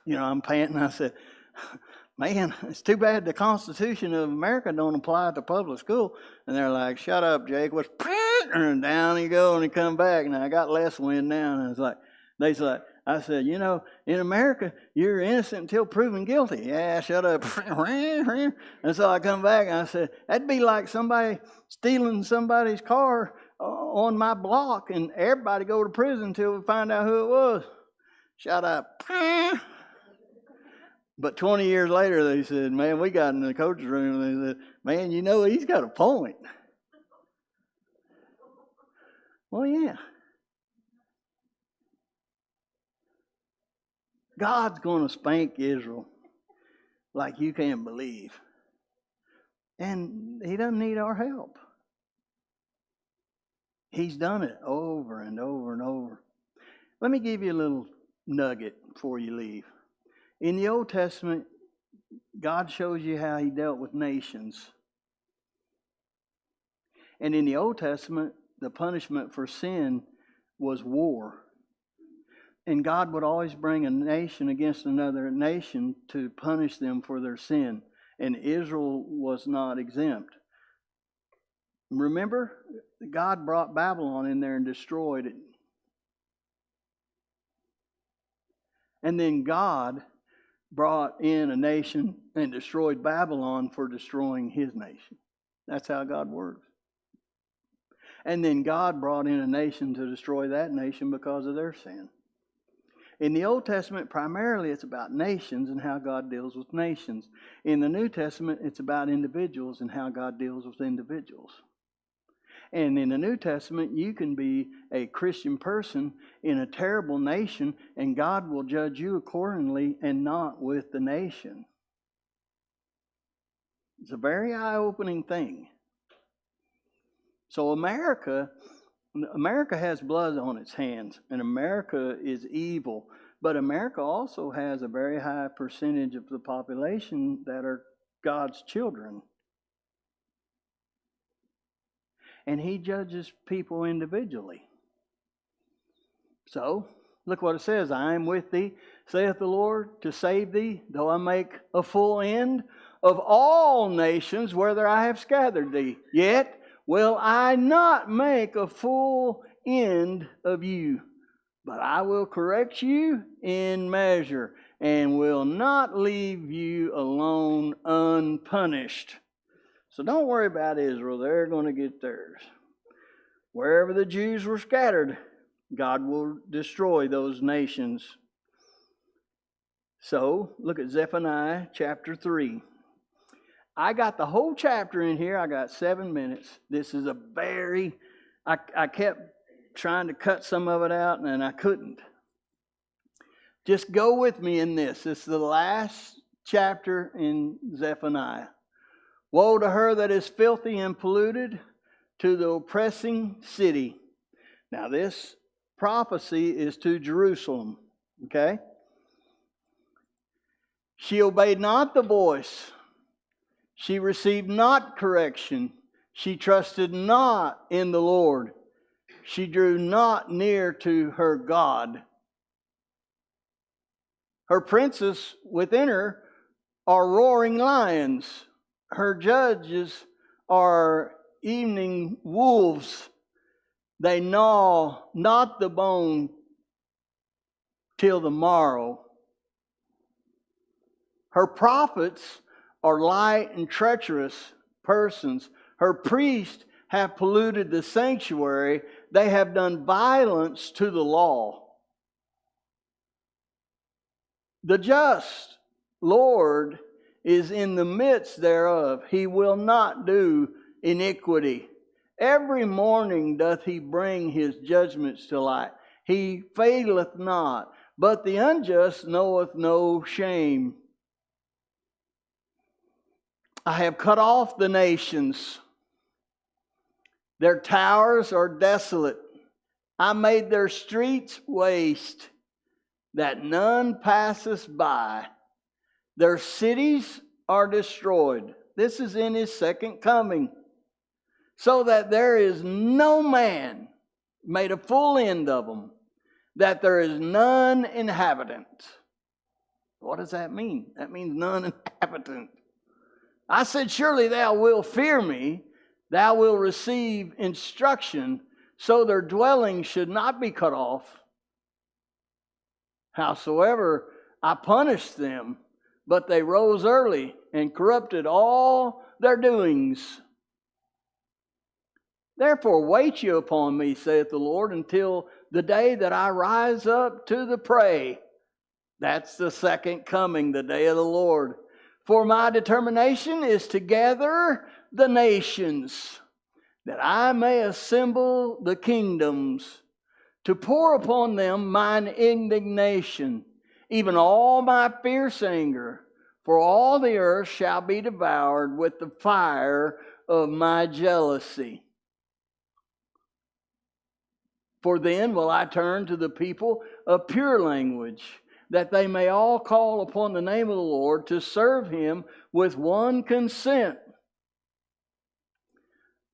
I'm panting. I said, man, it's too bad the Constitution of America don't apply to public school. And they're like, shut up, Jake. And down you go, and he come back. And I got less wind now. And I said, in America, you're innocent until proven guilty. Yeah, shut up. And so I come back, and I said, that'd be like somebody stealing somebody's car on my block, and everybody go to prison until we find out who it was. Shut up. But 20 years later, they said, man, we got in the coach's room, and they said, man, he's got a point. Well, yeah. God's going to spank Israel like you can't believe. And he doesn't need our help. He's done it over and over and over. Let me give you a little nugget before you leave. In the Old Testament, God shows you how he dealt with nations. And in the Old Testament, the punishment for sin was war. And God would always bring a nation against another nation to punish them for their sin. And Israel was not exempt. Remember, God brought Babylon in there and destroyed it. And then God brought in a nation and destroyed Babylon for destroying his nation. That's how God works. And then God brought in a nation to destroy that nation because of their sin. In the Old Testament, primarily it's about nations and how God deals with nations. In the New Testament, it's about individuals and how God deals with individuals. And in the New Testament, you can be a Christian person in a terrible nation, and God will judge you accordingly and not with the nation. It's a very eye-opening thing. So America has blood on its hands, and America is evil. But America also has a very high percentage of the population that are God's children. And he judges people individually. So, look what it says. I am with thee, saith the Lord, to save thee, though I make a full end of all nations, whether I have scattered thee. Yet will I not make a full end of you, but I will correct you in measure, and will not leave you alone unpunished. So don't worry about Israel. They're going to get theirs. Wherever the Jews were scattered, God will destroy those nations. So look at Zephaniah chapter 3. I got the whole chapter in here. I got 7 minutes. This is I kept trying to cut some of it out and I couldn't. Just go with me in this. This is the last chapter in Zephaniah. Woe to her that is filthy and polluted, to the oppressing city. Now this prophecy is to Jerusalem, okay? She obeyed not the voice. She received not correction. She trusted not in the Lord. She drew not near to her God. Her princes within her are roaring lions. Her judges are evening wolves. They gnaw not the bone till the morrow. Her prophets are light and treacherous persons. Her priests have polluted the sanctuary. They have done violence to the law. The just Lord is in the midst thereof. He will not do iniquity. Every morning doth he bring his judgments to light. He faileth not, but the unjust knoweth no shame. I have cut off the nations. Their towers are desolate. I made their streets waste, that none passeth by. Their cities are destroyed. This is in his second coming. So that there is no man, made a full end of them, that there is none inhabitant. What does that mean? That means none inhabitant. I said, surely thou wilt fear me, thou wilt receive instruction, so their dwelling should not be cut off. Howsoever I punished them, but they rose early and corrupted all their doings. Therefore wait ye upon me, saith the Lord, until the day that I rise up to the prey. That's the second coming, the day of the Lord. For my determination is to gather the nations, that I may assemble the kingdoms, to pour upon them mine indignation, even all my fierce anger, for all the earth shall be devoured with the fire of my jealousy. For then will I turn to the people of pure language, that they may all call upon the name of the Lord to serve him with one consent.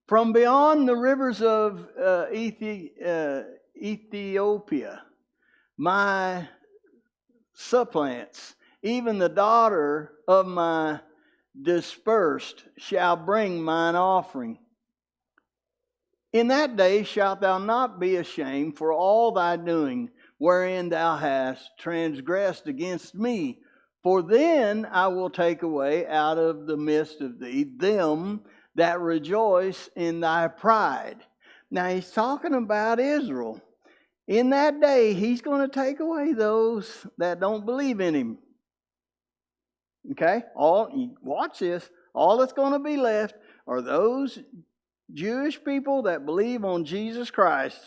From beyond the rivers of Ethiopia, my supplants, even the daughter of my dispersed, shall bring mine offering. In that day shalt thou not be ashamed for all thy doing, wherein thou hast transgressed against me. For then I will take away out of the midst of thee them that rejoice in thy pride. Now he's talking about Israel. In that day, he's going to take away those that don't believe in him. Okay? Watch this. All that's going to be left are those Jewish people that believe on Jesus Christ.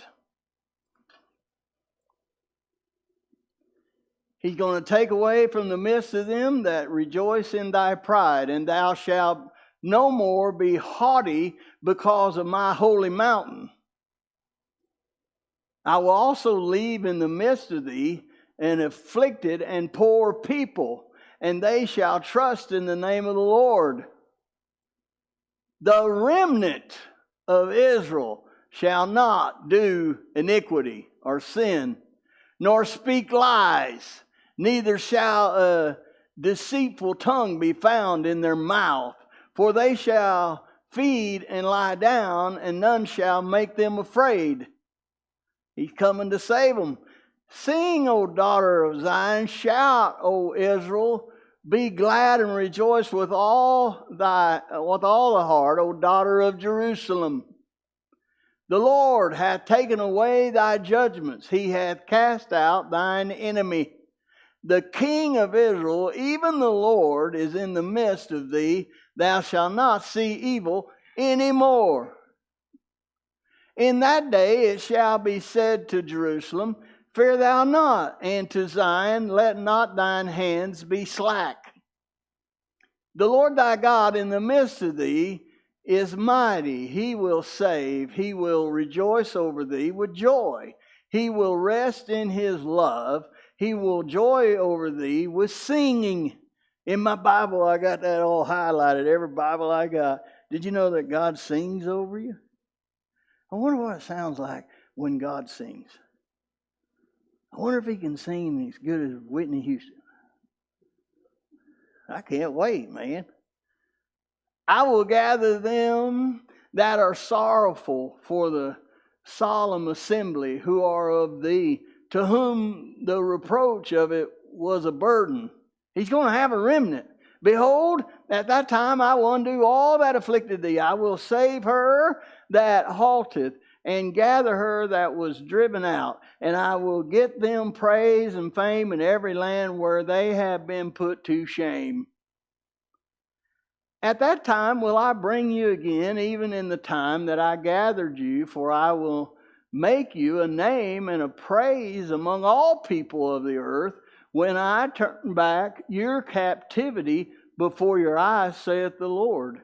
He's going to take away from the midst of them that rejoice in thy pride, and thou shalt no more be haughty because of my holy mountain. I will also leave in the midst of thee an afflicted and poor people, and they shall trust in the name of the Lord. The remnant of Israel shall not do iniquity or sin, nor speak lies, neither shall a deceitful tongue be found in their mouth. For they shall feed and lie down, and none shall make them afraid. He's coming to save them. Sing, O daughter of Zion, shout, O Israel, be glad and rejoice with all the heart, O daughter of Jerusalem. The Lord hath taken away thy judgments, he hath cast out thine enemy. The King of Israel, even the Lord, is in the midst of thee. Thou shalt not see evil any more. In that day it shall be said to Jerusalem, fear thou not, and to Zion, let not thine hands be slack. The Lord thy God in the midst of thee is mighty. He will save. He will rejoice over thee with joy. He will rest in his love. He will joy over thee with singing. In my Bible, I got that all highlighted, every Bible I got. Did you know that God sings over you? I wonder what it sounds like when God sings. I wonder if he can sing as good as Whitney Houston. I can't wait, man. I will gather them that are sorrowful for the solemn assembly, who are of thee, to whom the reproach of it was a burden. He's going to have a remnant. Behold, at that time I will undo all that afflicted thee. I will save her that halteth, and gather her that was driven out. And I will get them praise and fame in every land where they have been put to shame. At that time will I bring you again, even in the time that I gathered you, for I will make you a name and a praise among all people of the earth, when I turn back your captivity before your eyes, saith the Lord.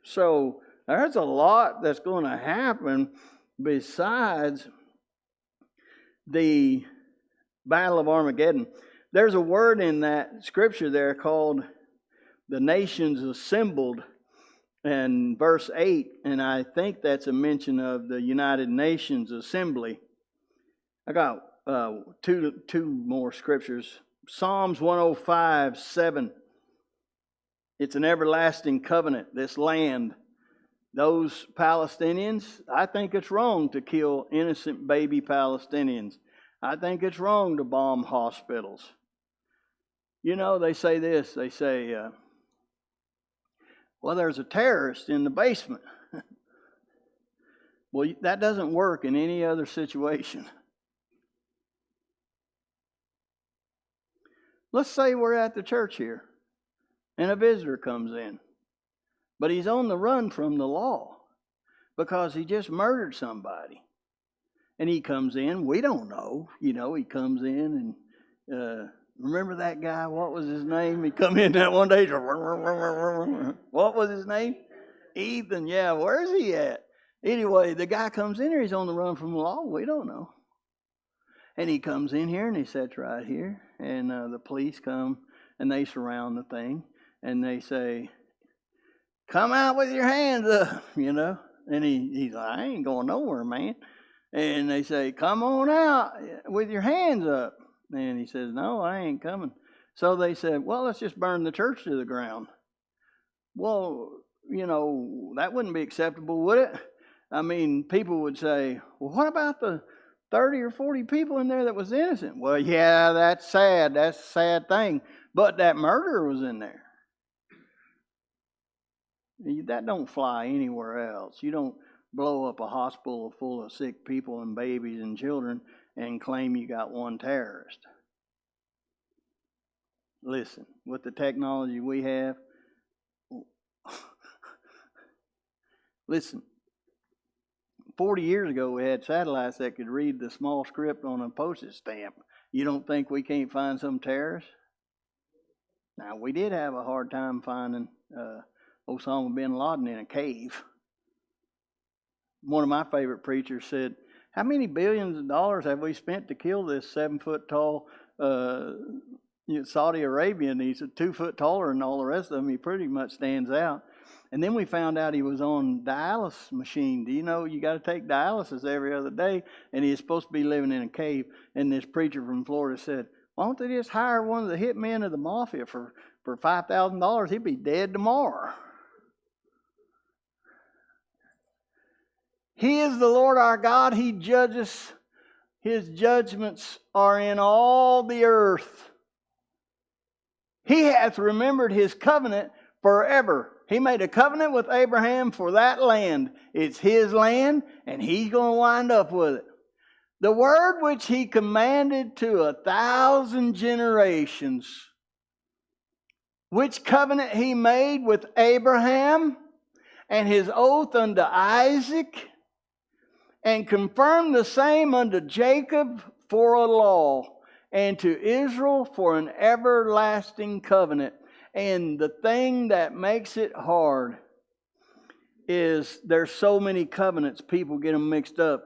So there's a lot that's going to happen besides the Battle of Armageddon. There's a word in that scripture there called the nations assembled in verse 8, and I think that's a mention of the United Nations Assembly. I got two more scriptures. Psalms 105:7. It's an everlasting covenant, this land. Those Palestinians, I think it's wrong to kill innocent baby Palestinians. I think it's wrong to bomb hospitals. You know, they say this. They say, well, there's a terrorist in the basement. Well, that doesn't work in any other situation. Let's say we're at the church here, and a visitor comes in. But he's on the run from the law because he just murdered somebody. And he comes in, we don't know, he comes in and remember that guy, what was his name? He come in that one day, what was his name? Ethan, yeah, where's he at? Anyway, the guy comes in here, he's on the run from the law, we don't know. And he comes in here and he sits right here, and the police come and they surround the thing, and they say, come out with your hands up, And he's like, I ain't going nowhere, man. And they say, come on out with your hands up. And he says, no, I ain't coming. So they said, well, let's just burn the church to the ground. Well, that wouldn't be acceptable, would it? I mean, people would say, well, what about the 30 or 40 people in there that was innocent? Well, yeah, that's sad. That's a sad thing. But that murderer was in there. That don't fly anywhere else. You don't blow up a hospital full of sick people and babies and children and claim you got one terrorist. Listen, with the technology we have, listen, 40 years ago we had satellites that could read the small script on a postage stamp. You don't think we can't find some terrorists? Now, we did have a hard time finding Osama bin Laden in a cave. One of my favorite preachers said, how many billions of dollars have we spent to kill this 7-foot-tall Saudi Arabian? He's 2 foot taller than all the rest of them. He pretty much stands out. And then we found out he was on dialysis machine. Do you know you got to take dialysis every other day? And he's supposed to be living in a cave. And this preacher from Florida said, why don't they just hire one of the hitmen of the mafia for $5,000? He'd be dead tomorrow. He is the Lord our God. He judges. His judgments are in all the earth. He hath remembered his covenant forever. He made a covenant with Abraham for that land. It's his land, and he's going to wind up with it. The word which he commanded to 1,000 generations, which covenant he made with Abraham, and his oath unto Isaac, and confirmed the same unto Jacob for a law, and to Israel for an everlasting covenant. And the thing that makes it hard is there's so many covenants, people get them mixed up.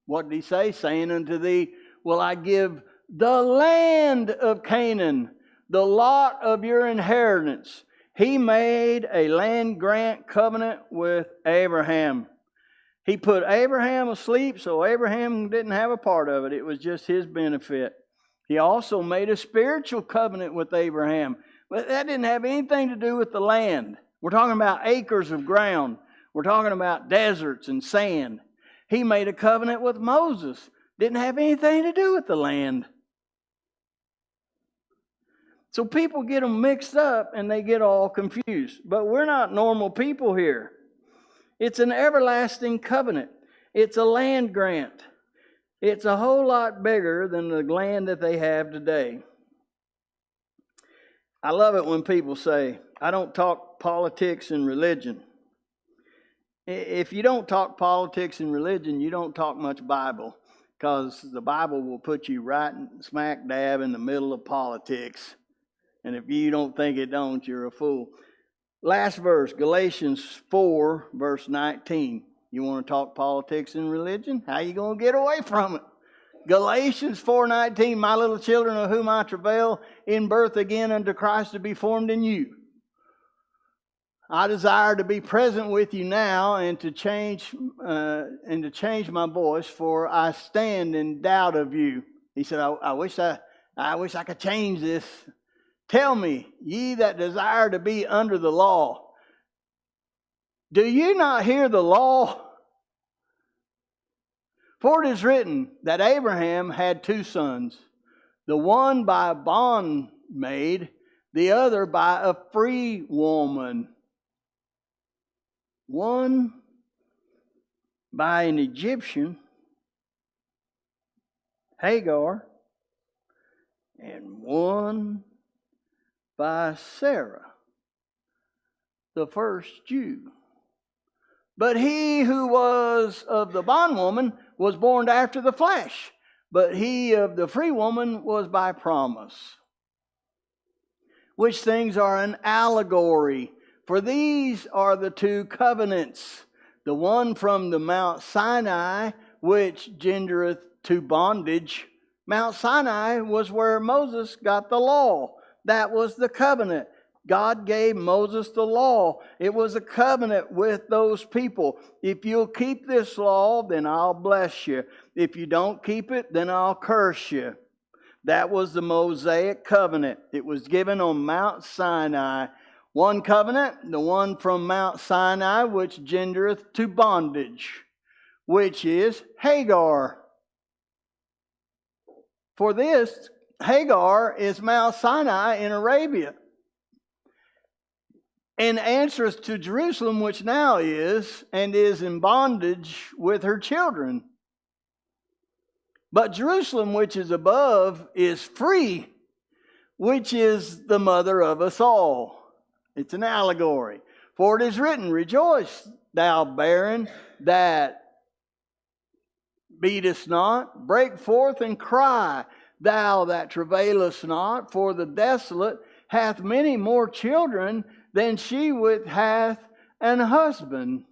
What did he say? Saying unto thee, will I give the land of Canaan, the lot of your inheritance. He made a land grant covenant with Abraham. He put Abraham asleep, so Abraham didn't have a part of it. It was just his benefit. He also made a spiritual covenant with Abraham. But that didn't have anything to do with the land. We're talking about acres of ground. We're talking about deserts and sand. He made a covenant with Moses. Didn't have anything to do with the land. So people get them mixed up and they get all confused. But we're not normal people here. It's an everlasting covenant. It's a land grant. It's a whole lot bigger than the land that they have today. I love it when people say, I don't talk politics and religion. If you don't talk politics and religion, you don't talk much Bible, because the Bible will put you right smack dab in the middle of politics. And if you don't think it don't, you're a fool. Last verse, Galatians 4, verse 19. You want to talk politics and religion? How you going to get away from it? Galatians 4:19, my little children, of whom I travail in birth again unto Christ to be formed in you. I desire to be present with you now and to change my voice, for I stand in doubt of you. He said, I wish I could change this. Tell me, ye that desire to be under the law, do you not hear the law? For it is written that Abraham had 2 sons, the one by a bondmaid, the other by a free woman. One by an Egyptian, Hagar, and one by Sarah, the first Jew. But he who was of the bondwoman was born after the flesh, but he of the free woman was by promise. Which things are an allegory, for these are the 2 covenants, the one from the Mount Sinai, which gendereth to bondage. Mount Sinai was where Moses got the law. That was the covenant. God gave Moses the law. It was a covenant with those people. If you'll keep this law, then I'll bless you. If you don't keep it, then I'll curse you. That was the Mosaic covenant. It was given on Mount Sinai. One covenant, the one from Mount Sinai, which gendereth to bondage, which is Hagar. For this, Hagar is Mount Sinai in Arabia, and answereth to Jerusalem, which now is, and is in bondage with her children. But Jerusalem, which is above, is free, which is the mother of us all. It's an allegory. For it is written, Rejoice, thou barren that beatest not. Break forth and cry, thou that travailest not. For the desolate hath many more children than she which hath an husband.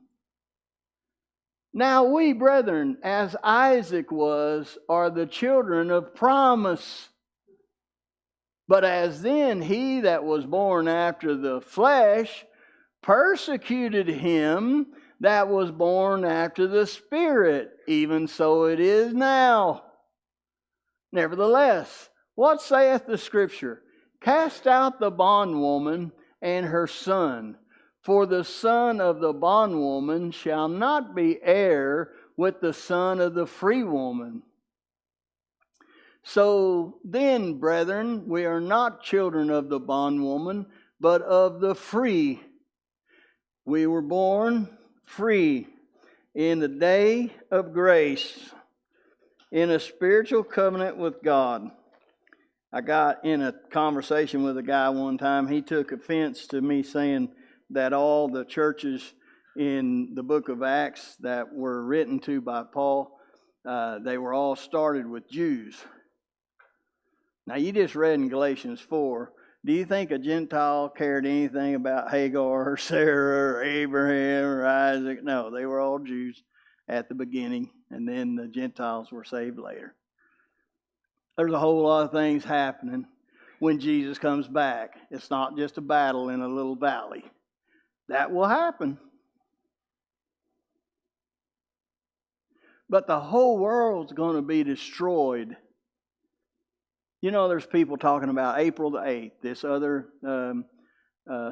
Now we, brethren, as Isaac was, are the children of promise. But as then he that was born after the flesh persecuted him that was born after the Spirit, even so it is now. Nevertheless, what saith the Scripture? Cast out the bondwoman and her son, for the son of the bondwoman shall not be heir with the son of the free woman. So then, brethren, we are not children of the bondwoman, but of the free. We were born free in the day of grace, in a spiritual covenant with God. I got in a conversation with a guy one time. He took offense to me saying that all the churches in the book of Acts that were written to by Paul, they were all started with Jews. Now, you just read in Galatians 4. Do you think a Gentile cared anything about Hagar or Sarah or Abraham or Isaac? No, they were all Jews at the beginning, and then the Gentiles were saved later. There's a whole lot of things happening when Jesus comes back. It's not just a battle in a little valley. That will happen. But the whole world's going to be destroyed. You know, there's people talking about April the 8th. This other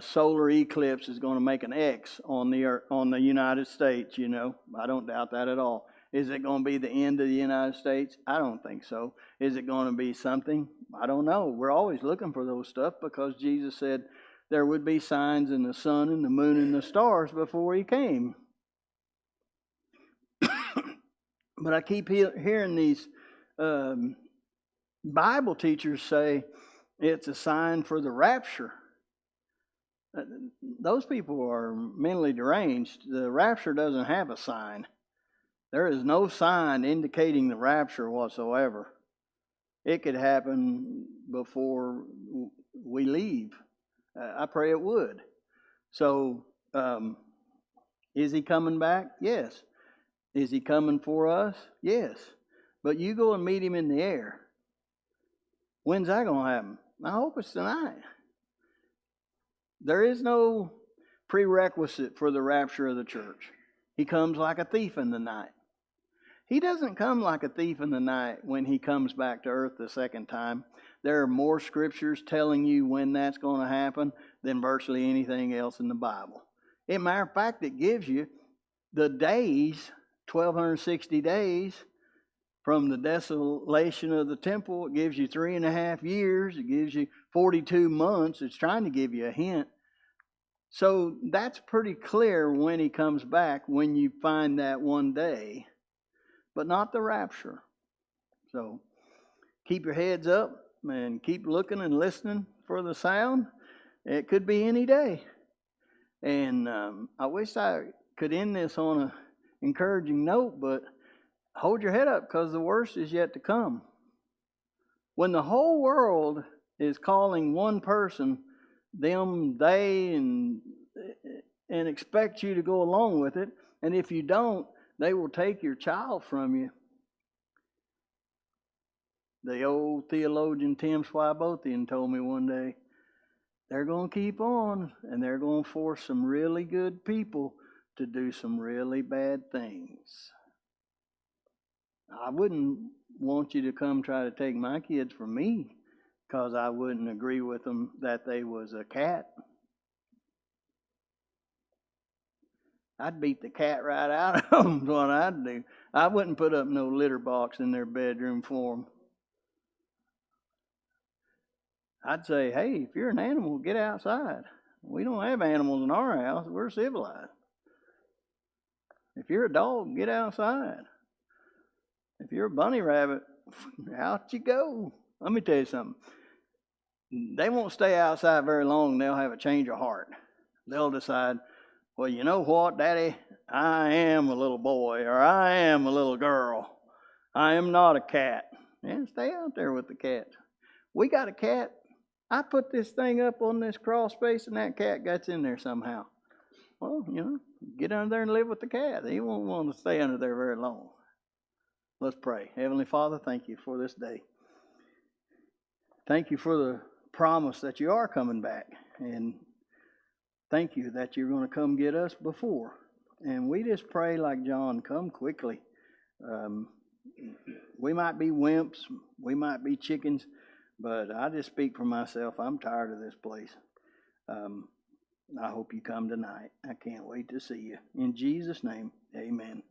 solar eclipse is going to make an X on the United States, you know. I don't doubt that at all. Is it going to be the end of the United States? I don't think so. Is it going to be something? I don't know. We're always looking for those stuff because Jesus said there would be signs in the sun and the moon and the stars before he came. But I keep hearing these Bible teachers say it's a sign for the rapture. Those people are mentally deranged. The rapture doesn't have a sign. There is no sign indicating the rapture whatsoever. It could happen before we leave. I pray it would. So, is he coming back? Yes. Is he coming for us? Yes. But you go and meet him in the air. When's that going to happen? I hope it's tonight. There is no prerequisite for the rapture of the church. He comes like a thief in the night. He doesn't come like a thief in the night when he comes back to earth the second time. There are more scriptures telling you when that's going to happen than virtually anything else in the Bible. As a matter of fact, it gives you the days, 1,260 days, from the desolation of the temple. It gives you 3.5 years. It gives you 42 months. It's trying to give you a hint. So that's pretty clear when he comes back, when you find that one day. But not the rapture. So keep your heads up and keep looking and listening for the sound. It could be any day. And I wish I could end this on an encouraging note, but hold your head up because the worst is yet to come. When the whole world is calling one person them, they, and expect you to go along with it, and if you don't, they will take your child from you. The old theologian Tim Swabothian told me one day, they're going to keep on, and they're going to force some really good people to do some really bad things. I wouldn't want you to come try to take my kids from me because I wouldn't agree with them that they was a cat. I'd beat the cat right out of them, is what I'd do. I wouldn't put up no litter box in their bedroom for them. I'd say, hey, if you're an animal, get outside. We don't have animals in our house. We're civilized. If you're a dog, get outside. If you're a bunny rabbit, out you go. Let me tell you something. They won't stay outside very long, and they'll have a change of heart. They'll decide, well, you know what, Daddy? I am a little boy, or I am a little girl. I am not a cat. And stay out there with the cat. We got a cat. I put this thing up on this crawl space, and that cat gets in there somehow. Well, you know, get under there and live with the cat. He won't want to stay under there very long. Let's pray. Heavenly Father, thank you for this day. Thank you for the promise that you are coming back. And thank you that you're going to come get us before. And we just pray like John, come quickly. We might be wimps, we might be chickens, but I just speak for myself. I'm tired of this place. I hope you come tonight. I can't wait to see you. In Jesus' name, amen.